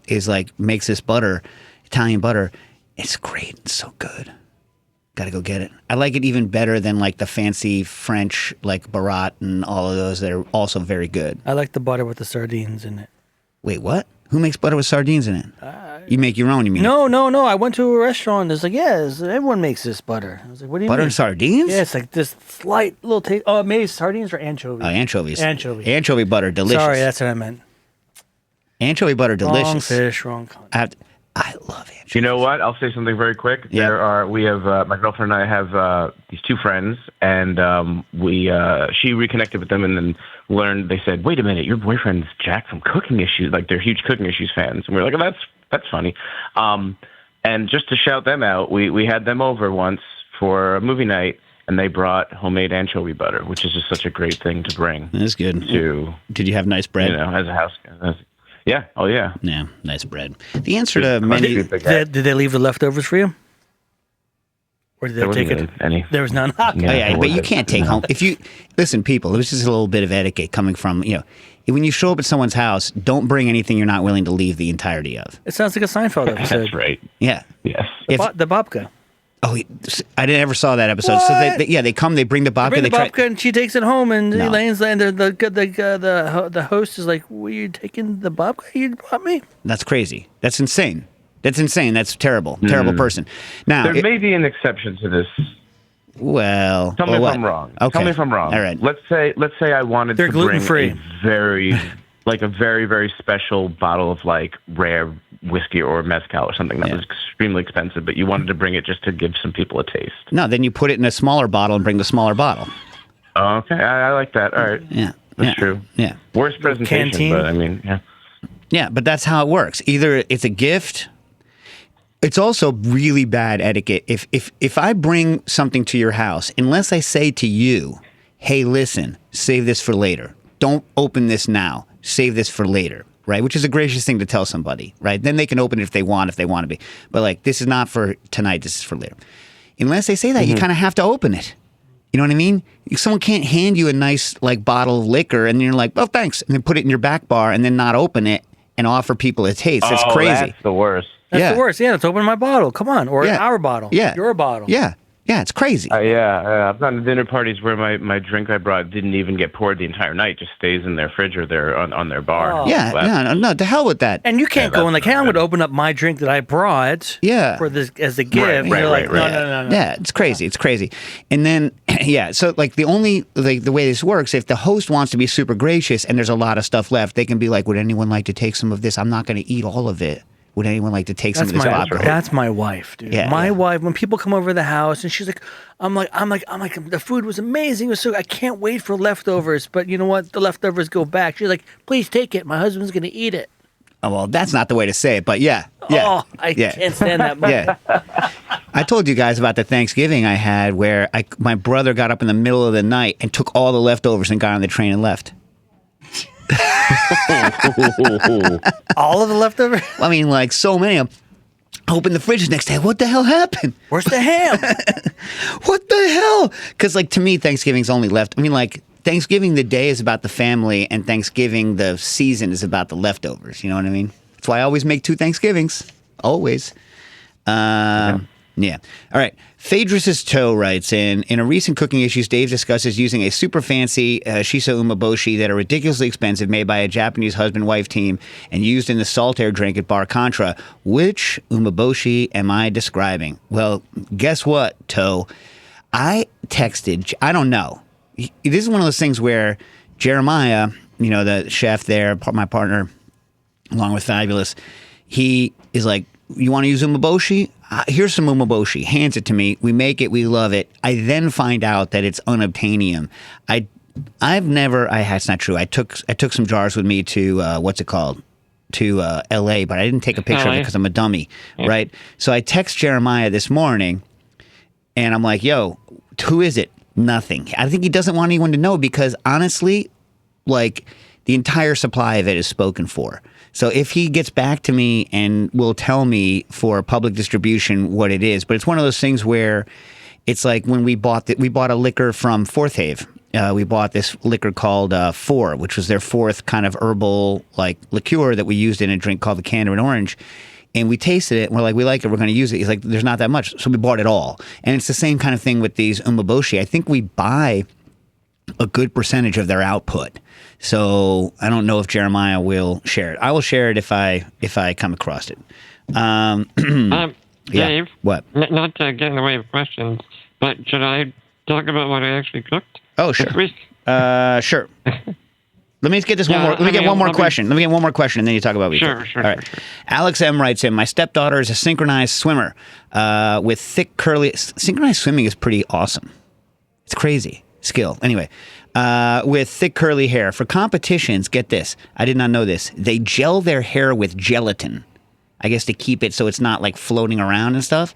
makes this butter, Italian butter. It's great. It's so good. Got to go get it. I like it even better than like the fancy French like Barat and all of those that are also very good. I like the butter with the sardines in it. Wait, what? Who makes butter with sardines in it? You make your own, you mean? No. I went to a restaurant. It's like, yes, everyone makes this butter. I was like, what do you Butter mean? and sardines? Yeah, it's like this slight little taste. Oh, maybe sardines or anchovies. Oh, anchovies. Anchovies. Anchovy butter, delicious. Sorry, that's what I meant. Anchovy butter, delicious. Wrong fish, wrong content. I love anchovies. You know what? I'll say something very quick. Yeah. We have my girlfriend and I have these two friends, and she reconnected with them, and then learned. They said, "Wait a minute, your boyfriend's Jack from Cooking Issues." Like they're huge Cooking Issues fans, and we were like, "Oh, that's funny." And just to shout them out, we had them over once for a movie night, and they brought homemade anchovy butter, which is just such a great thing to bring. That's good. Did you have nice bread? As a house. Yeah. Oh, yeah. Yeah, nice bread. The answer to many... Did they leave the leftovers for you? Or did they take it? Any. There was none. Yeah, but you can't take home. If you... Listen, people, this is a little bit of etiquette coming from, when you show up at someone's house, don't bring anything you're not willing to leave the entirety of. It sounds like a Seinfeld episode. That's right. Yeah. Yes. The babka. Oh, I never saw that episode. What? So they come, they bring the babka. Bring the babka, and she takes it home, and No. Elaine's and the host is like, "Were you taking the babka you brought me?" That's crazy. That's insane. That's terrible. Terrible person. Now, There may be an exception to this. Well, Tell me if what? I'm wrong. Okay. Tell me if I'm wrong. All right. Let's say I wanted They're to bring gluten-free. a very very special bottle of like rare whiskey or mezcal or something that was extremely expensive, but you wanted to bring it just to give some people a taste. No, then you put it in a smaller bottle and bring the smaller bottle. Oh, okay, I like that. All right. Yeah. That's true. Yeah. Worst presentation, Canteen. but I mean, yeah. Yeah, but that's how it works. Either it's a gift. It's also really bad etiquette. If I bring something to your house, unless I say to you, "Hey, listen, save this for later. Don't open this now. Save this for later." Right? Which is a gracious thing to tell somebody, right? Then they can open it if they want to be. But like, this is not for tonight, this is for later. Unless they say that, you kind of have to open it. You know what I mean? Someone can't hand you a nice like bottle of liquor and you're like, "Oh, thanks," and then put it in your back bar and then not open it and offer people a taste. That's crazy. That's the worst. That's the worst. Yeah, let's open my bottle. Come on, or our bottle. Yeah. Your bottle. Yeah. Yeah, it's crazy. I've gone to dinner parties where my drink I brought didn't even get poured the entire night; just stays in their fridge or on their bar. Oh. Yeah, no, to hell with that. And you can't go in like, "Hey, I'm going to open up my drink that I brought." Yeah. For this as a gift. Right, You're like, right. No. Yeah, it's crazy. It's crazy. And then, so like the only, like the way this works, if the host wants to be super gracious and there's a lot of stuff left, they can be like, "Would anyone like to take some of this? I'm not going to eat all of it. Would anyone like to take some of this popcorn?" That's my wife, dude. Yeah, my yeah. wife, when people come over to the house and she's like, I'm like, the food was amazing. It was so, I can't wait for leftovers. But you know what? The leftovers go back. She's like, "Please take it. My husband's going to eat it." Oh, well, that's not the way to say it, but yeah. Oh, I can't stand that. Yeah. I told you guys about the Thanksgiving I had where my brother got up in the middle of the night and took all the leftovers and got on the train and left. All of the leftovers? I mean, like so many of them. I opened the fridge the next day. What the hell happened? Where's the ham? What the hell? Because like to me, Thanksgiving's only left. I mean, like Thanksgiving, the day is about the family, and Thanksgiving, the season, is about the leftovers. You know what I mean? That's why I always make 2 Thanksgivings. Always. Yeah. All right. Phaedrus's Toe writes in a recent Cooking Issues, Dave discusses using a super fancy shiso umeboshi that are ridiculously expensive, made by a Japanese husband-wife team and used in the salt air drink at Bar Contra. Which umeboshi am I describing? Well, guess what, Toe? I texted, I don't know. This is one of those things where Jeremiah, the chef there, my partner, along with Fabulous. He is like, you want to use umeboshi? Here's some umeboshi. Hands it to me. We make it. We love it. I then find out that it's unobtainium. It's not true. I took some jars with me to to L.A., but I didn't take a picture of it because I'm a dummy, right? So I text Jeremiah this morning, and I'm like, yo, who is it? Nothing. I think he doesn't want anyone to know because honestly, like the entire supply of it is spoken for. So if he gets back to me and will tell me for public distribution what it is, but it's one of those things where it's like when we bought a liquor from Fourth Have. We bought this liquor called Four, which was their fourth kind of herbal like liqueur that we used in a drink called the Candarin Orange. And we tasted it, and we're like, we like it, we're going to use it. He's like, there's not that much. So we bought it all. And it's the same kind of thing with these umeboshi. I think we buy a good percentage of their output. So I don't know if Jeremiah will share it. I will share it if I come across it. Dave, yeah. What? Not to get in the way of questions, but should I talk about what I actually cooked? Oh, sure. This week? Sure. Let me get this one more. Let me get one more question, and then you talk about what you cook. Sure. All right. Alex M writes in, my stepdaughter is a synchronized swimmer with thick, curly... Synchronized swimming is pretty awesome. It's crazy. Skill. Anyway, with thick, curly hair. For competitions, get this. I did not know this. They gel their hair with gelatin, I guess to keep it so it's not like floating around and stuff.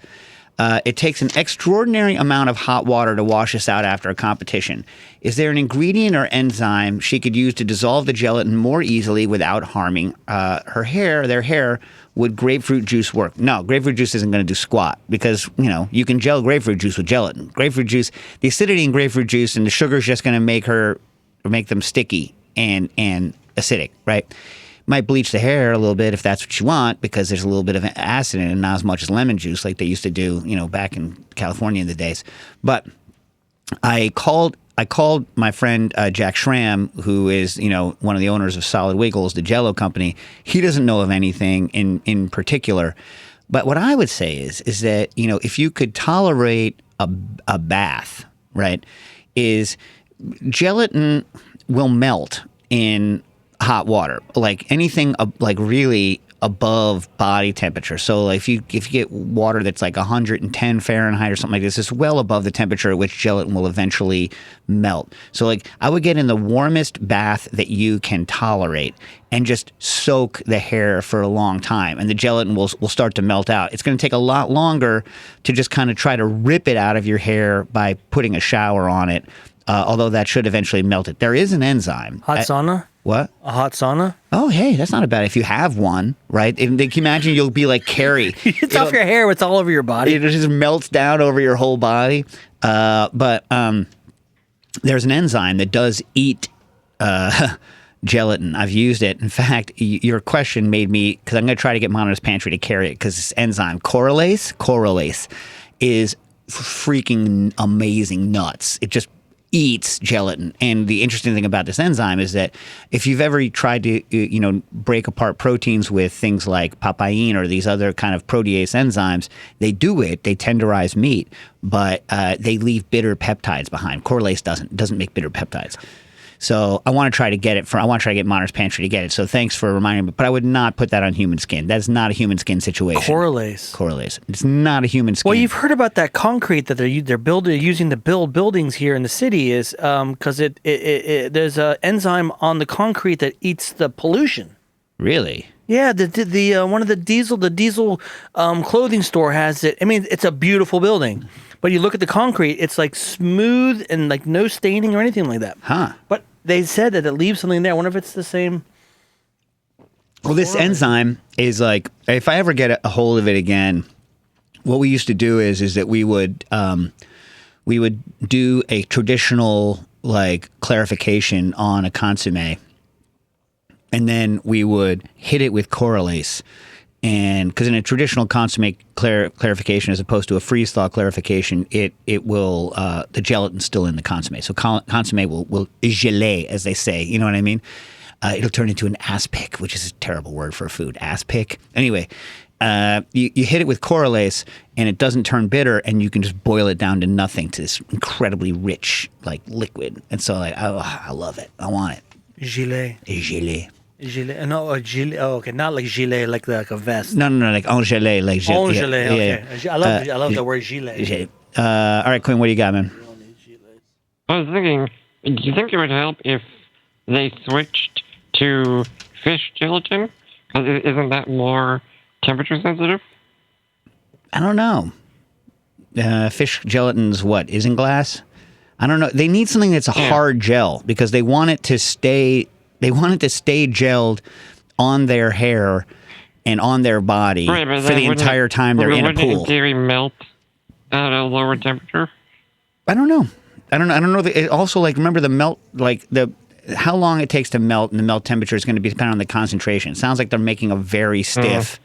It takes an extraordinary amount of hot water to wash this out after a competition. Is there an ingredient or enzyme she could use to dissolve the gelatin more easily without harming her hair? Their hair, would grapefruit juice work? No, grapefruit juice isn't going to do squat because, you can gel grapefruit juice with gelatin. Grapefruit juice, the acidity in grapefruit juice and the sugar is just going to make them sticky and acidic, right? Might bleach the hair a little bit if that's what you want because there's a little bit of acid in it and not as much as lemon juice like they used to do, back in California in the days. But I called my friend Jack Schramm, who is, one of the owners of Solid Wiggles, the Jell-O company. He doesn't know of anything in particular. But what I would say is that, if you could tolerate a bath, right, is gelatin will melt in hot water, like anything like really above body temperature. So like if you get water that's like 110 Fahrenheit or something like this, it's well above the temperature at which gelatin will eventually melt. So like I would get in the warmest bath that you can tolerate and just soak the hair for a long time, and the gelatin will start to melt out. It's going to take a lot longer to just kind of try to rip it out of your hair by putting a shower on it, although that should eventually melt it. There is an enzyme. Hot sauna? What? A hot sauna? Oh, hey, that's not a bad if you have one, right? Can you imagine you'll be like Carrie. It's off your hair, it's all over your body. It just melts down over your whole body. But there's an enzyme that does eat gelatin. I've used it. In fact, your question made me, because I'm going to try to get Mono's Pantry to carry it, because this enzyme, correlase, is freaking amazing nuts. It just eats gelatin. And the interesting thing about this enzyme is that if you've ever tried to break apart proteins with things like papain or these other kind of protease enzymes, they tenderize meat, but they leave bitter peptides behind. Correlase doesn't make bitter peptides. So I want to try to get Mono's Pantry to get it. So thanks for reminding me. But I would not put that on human skin. That's not a human skin situation. Correlase. It's not a human skin. Well, you've heard about that concrete that they're using to build buildings here in the city is because there's an enzyme on the concrete that eats the pollution. Really? Yeah, the one of the diesel clothing store has it. I mean, it's a beautiful building. But you look at the concrete, it's like smooth and like no staining or anything like that. Huh. But they said that it leaves something there. I wonder if it's the same. Well, this enzyme is like, if I ever get a hold of it again, what we used to do is that we would do a traditional like clarification on a consommé, and then we would hit it with correlase. And because in a traditional consommé clarification, as opposed to a freeze thaw clarification, it will the gelatin's still in the consommé. So consommé will geler, as they say. You know what I mean? It'll turn into an aspic, which is a terrible word for a food. Aspic. Anyway, you hit it with correlase, and it doesn't turn bitter, and you can just boil it down to nothing, to this incredibly rich like liquid. And so I love it. I want it. Gelée. Gelée. Gilet. No, a gilet. Oh, okay. Not like gilet, like a vest. No, like engelé, like Oh, yeah, gilet. yeah, Okay. I love the word gilet. yeah. All right, Quinn, what do you got, man? I was thinking, do you think it would help if they switched to fish gelatin? Because isn't that more temperature sensitive? I don't know. Fish gelatin's what? Isinglass? I don't know. They need something that's a hard gel because they want it to stay. They want it to stay gelled on their hair and on their body for the entire time they're in a pool. Wouldn't it in theory melt at a lower temperature? I don't know. I don't know. It also, like, remember the melt, like how long it takes to melt, and the melt temperature is going to be dependent on the concentration. It sounds like they're making a very stiff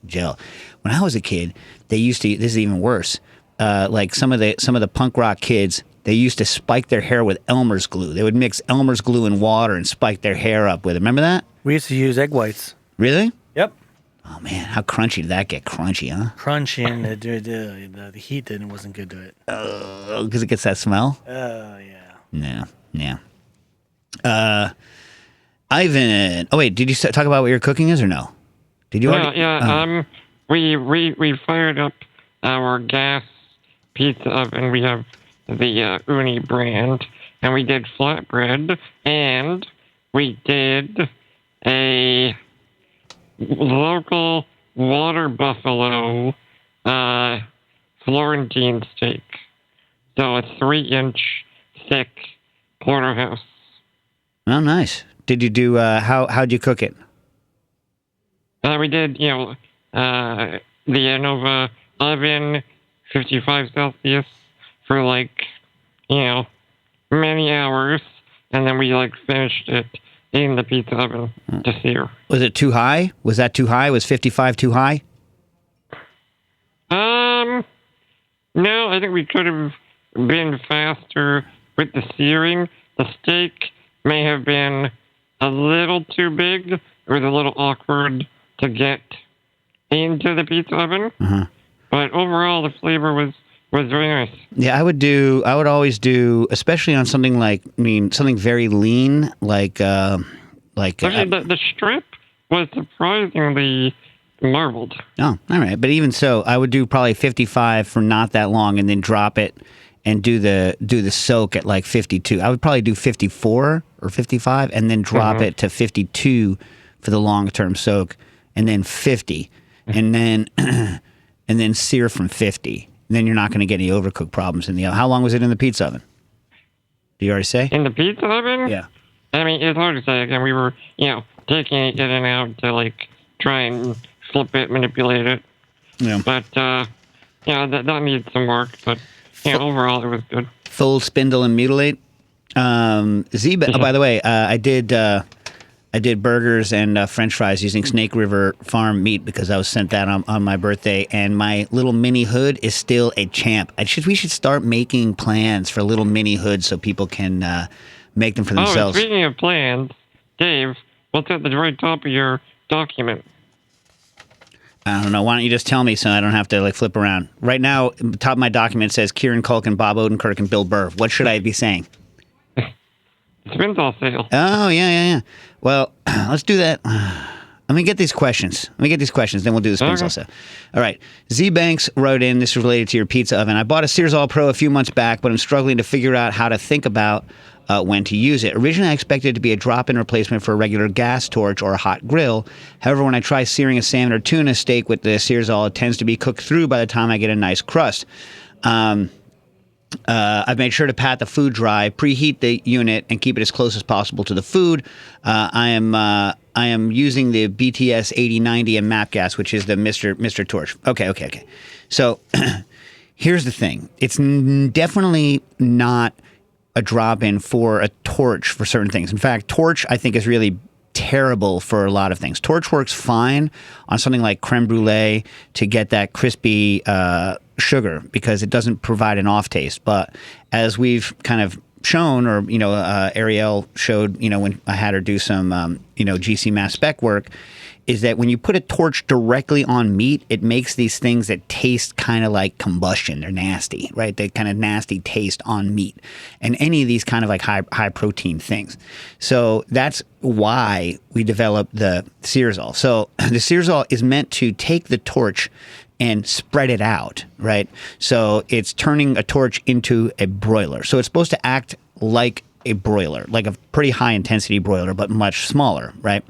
gel. When I was a kid, they used to. This is even worse. Like some of the punk rock kids, they used to spike their hair with Elmer's glue. They would mix Elmer's glue and water and spike their hair up with it. Remember that? We used to use egg whites. Really? Yep. Oh man, how crunchy did that get? Crunchy, huh? Crunchy, and the heat wasn't good to it. Because it gets that smell. Oh yeah. Yeah. Ivan. Oh wait, did you talk about what your cooking is or no? Did you? Already? Yeah. We fired up our gas pizza oven. We have the Uni brand, and we did flatbread, and we did a local water buffalo Florentine steak. So a 3-inch thick porterhouse. Oh, nice. Did you do? How'd you cook it? We did, the Anova oven, 55 Celsius, for many hours, and then we finished it in the pizza oven to sear. Was it too high? Was that too high? Was 55 too high? No, I think we could have been faster with the searing. The steak may have been a little too big. It was a little awkward to get into the pizza oven. Uh-huh. But overall, the flavor was very nice. Yeah, I would always do, especially on something something very lean, the strip was surprisingly marbled. Oh, all right. But even so, I would do probably 55 for not that long, and then drop it and do the soak at 52. I would probably do 54 or 55, and then drop it to 52 for the long-term soak, and then 50, and then and then sear from 50. And then you're not going to get any overcooked problems in the oven. How long was it in the pizza oven? Did you already say? In the pizza oven? Yeah. I mean, it's hard to say. Again, we were, taking it in and out to try and flip it, manipulate it. Yeah. But that needs some work. But overall, it was good. Fold, spindle, and mutilate. By the way, I did burgers and French fries using Snake River Farm meat because I was sent that on my birthday, and my little mini hood is still a champ. We should start making plans for little mini hoods so people can make them for themselves. Speaking of plans, Dave, what's at the very top of your document? I don't know. Why don't you just tell me so I don't have to flip around? Right now, the top of my document says Kieran Culkin, Bob Odenkirk, and Bill Burr. What should I be saying? Spinzall sale. Oh, yeah. Well, let's do that. Let me get these questions. Then we'll do the Spinzall sale. All right. Z Banks wrote in, this is related to your pizza oven. I bought a Sears All Pro a few months back, but I'm struggling to figure out how to think about when to use it. Originally, I expected it to be a drop-in replacement for a regular gas torch or a hot grill. However, when I try searing a salmon or tuna steak with the Sears All, it tends to be cooked through by the time I get a nice crust. I've made sure to pat the food dry, preheat the unit, and keep it as close as possible to the food. I am using the BTS 8090 and MAP gas, which is the Mr. Torch. Okay. So here's the thing. It's definitely not a drop-in for a torch for certain things. In fact, torch, I think, is really terrible for a lot of things. Torch works fine on something like creme brulee to get that crispy sugar because it doesn't provide an off taste. But as we've kind of shown, or Ariel showed, when I had her do some GC mass spec work, is that when you put a torch directly on meat, it makes these things that taste kind of like combustion. They're nasty, right? They kind of nasty taste on meat, and any of these kind of like high protein things. So that's why we developed the Searsol. So the Searsol is meant to take the torch and spread it out, right? So it's turning a torch into a broiler. So it's supposed to act like a broiler, like a pretty high intensity broiler, but much smaller, right?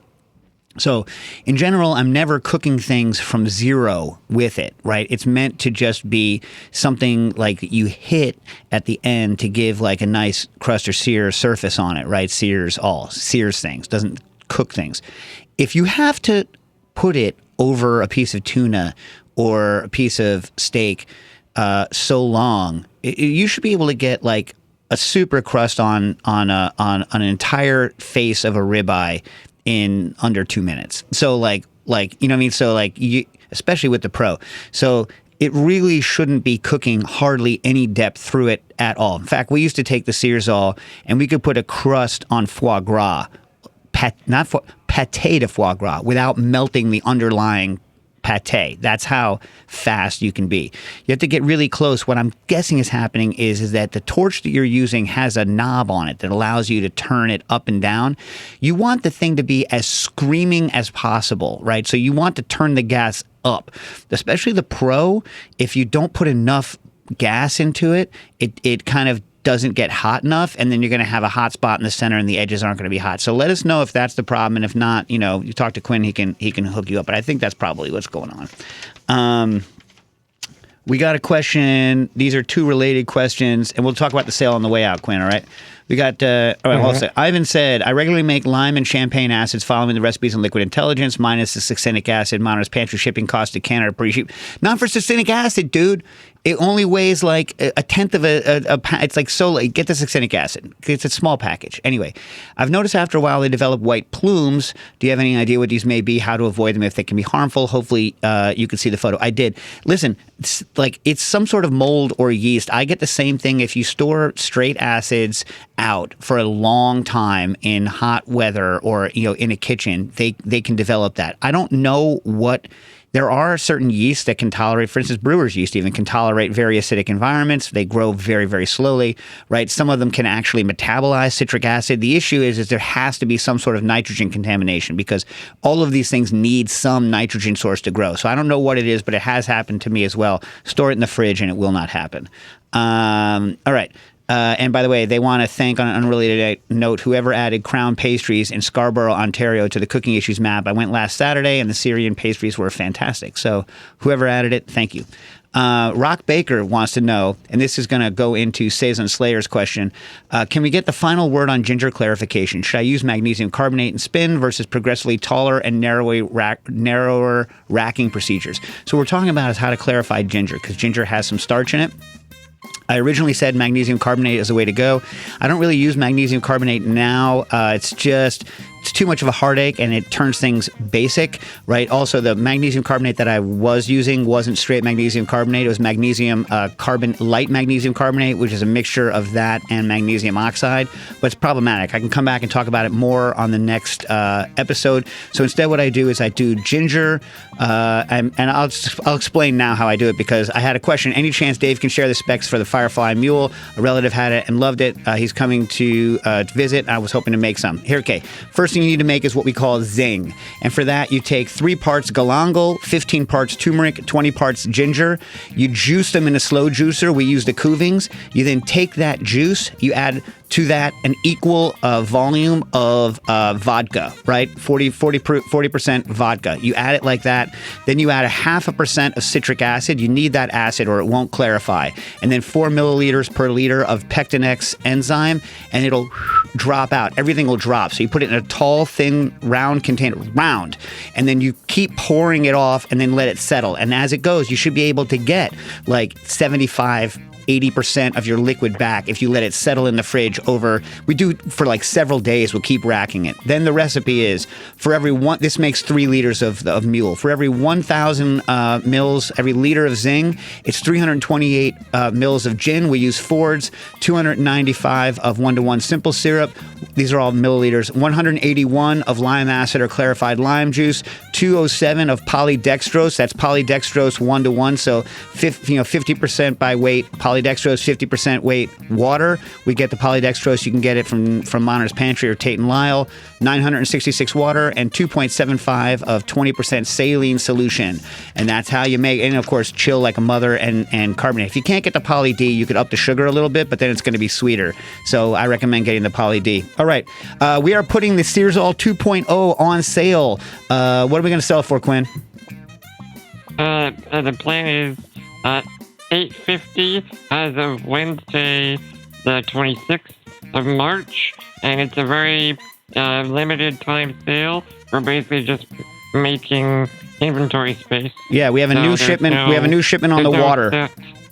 So in general, I'm never cooking things from zero with it, right? It's meant to just be something like you hit at the end to give like a nice crust or sear surface on it, right? Sears things, doesn't cook things. If you have to put it over a piece of tuna or a piece of steak so long, you should be able to get like a super crust on an entire face of a ribeye in under 2 minutes. So like you know what I mean? So like you, especially with the Pro. So it really shouldn't be cooking hardly any depth through it at all. In fact, we used to take the Searsol and we could put a crust on foie gras, pate de foie gras, without melting the underlying pate. That's how fast you can be. You have to get really close. What I'm guessing is happening is that the torch that you're using has a knob on it that allows you to turn it up and down. You want the thing to be as screaming as possible, right? So you want to turn the gas up, especially the Pro. If you don't put enough gas into it, it kind of doesn't get hot enough, and then you're going to have a hot spot in the center and the edges aren't going to be hot. So let us know if that's the problem, and if not, you know, you talk to Quinn, he can hook you up, but I think that's probably what's going on. We got a question. These are two related questions, and we'll talk about the sale on the way out, Quinn, all right? We got, all right, also, Ivan said, I regularly make lime and champagne acids following the recipes on Liquid Intelligence, minus the succinic acid. Monitor's pantry shipping cost to Canada pretty cheap. Not for succinic acid, dude. It only weighs like a tenth of a pound. It's like so light. Get the succinic acid. It's a small package. Anyway, I've noticed after a while they develop white plumes. Do you have any idea what these may be? How to avoid them if they can be harmful? Hopefully you can see the photo. I did. Listen, it's some sort of mold or yeast. I get the same thing if you store straight acids out for a long time in hot weather or in a kitchen. They can develop that. I don't know what. There are certain yeasts that can tolerate, for instance, brewer's yeast even can tolerate very acidic environments. They grow very, very slowly, right? Some of them can actually metabolize citric acid. The issue is there has to be some sort of nitrogen contamination because all of these things need some nitrogen source to grow. So I don't know what it is, but it has happened to me as well. Store it in the fridge and it will not happen. All right. And by the way, they want to thank, on an unrelated note, whoever added Crown Pastries in Scarborough, Ontario to the Cooking Issues map. I went last Saturday, and the Syrian pastries were fantastic. So whoever added it, thank you. Rock Baker wants to know, and this is going to go into Saison Slayer's question, can we get the final word on ginger clarification? Should I use magnesium carbonate and spin versus progressively taller and narrower racking procedures? So what we're talking about is how to clarify ginger, because ginger has some starch in it. I originally said magnesium carbonate is the way to go. I don't really use magnesium carbonate now. It's too much of a heartache and it turns things basic, right? Also, the magnesium carbonate that I was using wasn't straight magnesium carbonate. It was light magnesium carbonate, which is a mixture of that and magnesium oxide, but it's problematic. I can come back and talk about it more on the next episode. So instead what I do is I do ginger, and I'll explain now how I do it because I had a question. Any chance Dave can share the specs for the Firefly Mule? A relative had it and loved it. He's coming to visit. I was hoping to make some. Here, okay. First thing you need to make is what we call zing. And for that, you take 3 parts galangal, 15 parts turmeric, 20 parts ginger. You juice them in a slow juicer. We use the Kuvings. You then take that juice, you add to that an equal volume of vodka, right? 40% vodka. You add it like that. Then you add 0.5% of citric acid. You need that acid or it won't clarify. And then 4 milliliters per liter of Pectinex enzyme, and it'll drop out. Everything will drop. So you put it in a tall, thin, round container, and then you keep pouring it off and then let it settle. And as it goes, you should be able to get like 75 80% of your liquid back if you let it settle in the fridge over. We do for like several days. We'll keep racking it. Then the recipe is for every one. This makes 3 liters of mule. For every 1,000 mils, every liter of Zing, it's 328 mils of gin. We use Ford's, 295 of 1-to-1 simple syrup. These are all milliliters. 181 of lime acid or clarified lime juice. 207 of polydextrose. That's polydextrose 1-to-1. So 50% by weight polydextrose, 50% weight water. We get the polydextrose. You can get it from Monter's Pantry or Tate & Lyle. 966 water and 2.75 of 20% saline solution. And that's how you make, and of course, chill like a mother and carbonate. If you can't get the Poly D, you could up the sugar a little bit, but then it's going to be sweeter. So I recommend getting the Poly D. All right. We are putting the Searsall 2.0 on sale. What are we going to sell for, Quinn? The plan is $850 as of Wednesday, the 26th of March, and it's a very limited time sale. We're basically just making inventory space. Yeah, we have a new shipment. We have a new shipment on the water.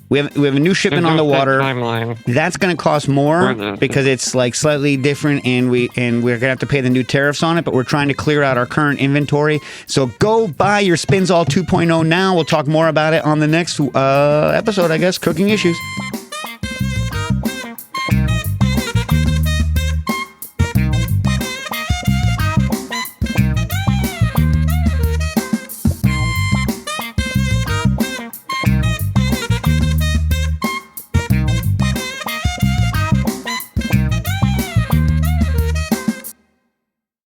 We have a new shipment on the water. Timeline. That's going to cost more because it's like slightly different, and we're going to have to pay the new tariffs on it. But we're trying to clear out our current inventory. So go buy your Spinzall 2.0 now. We'll talk more about it on the next episode, I guess. Cooking Issues.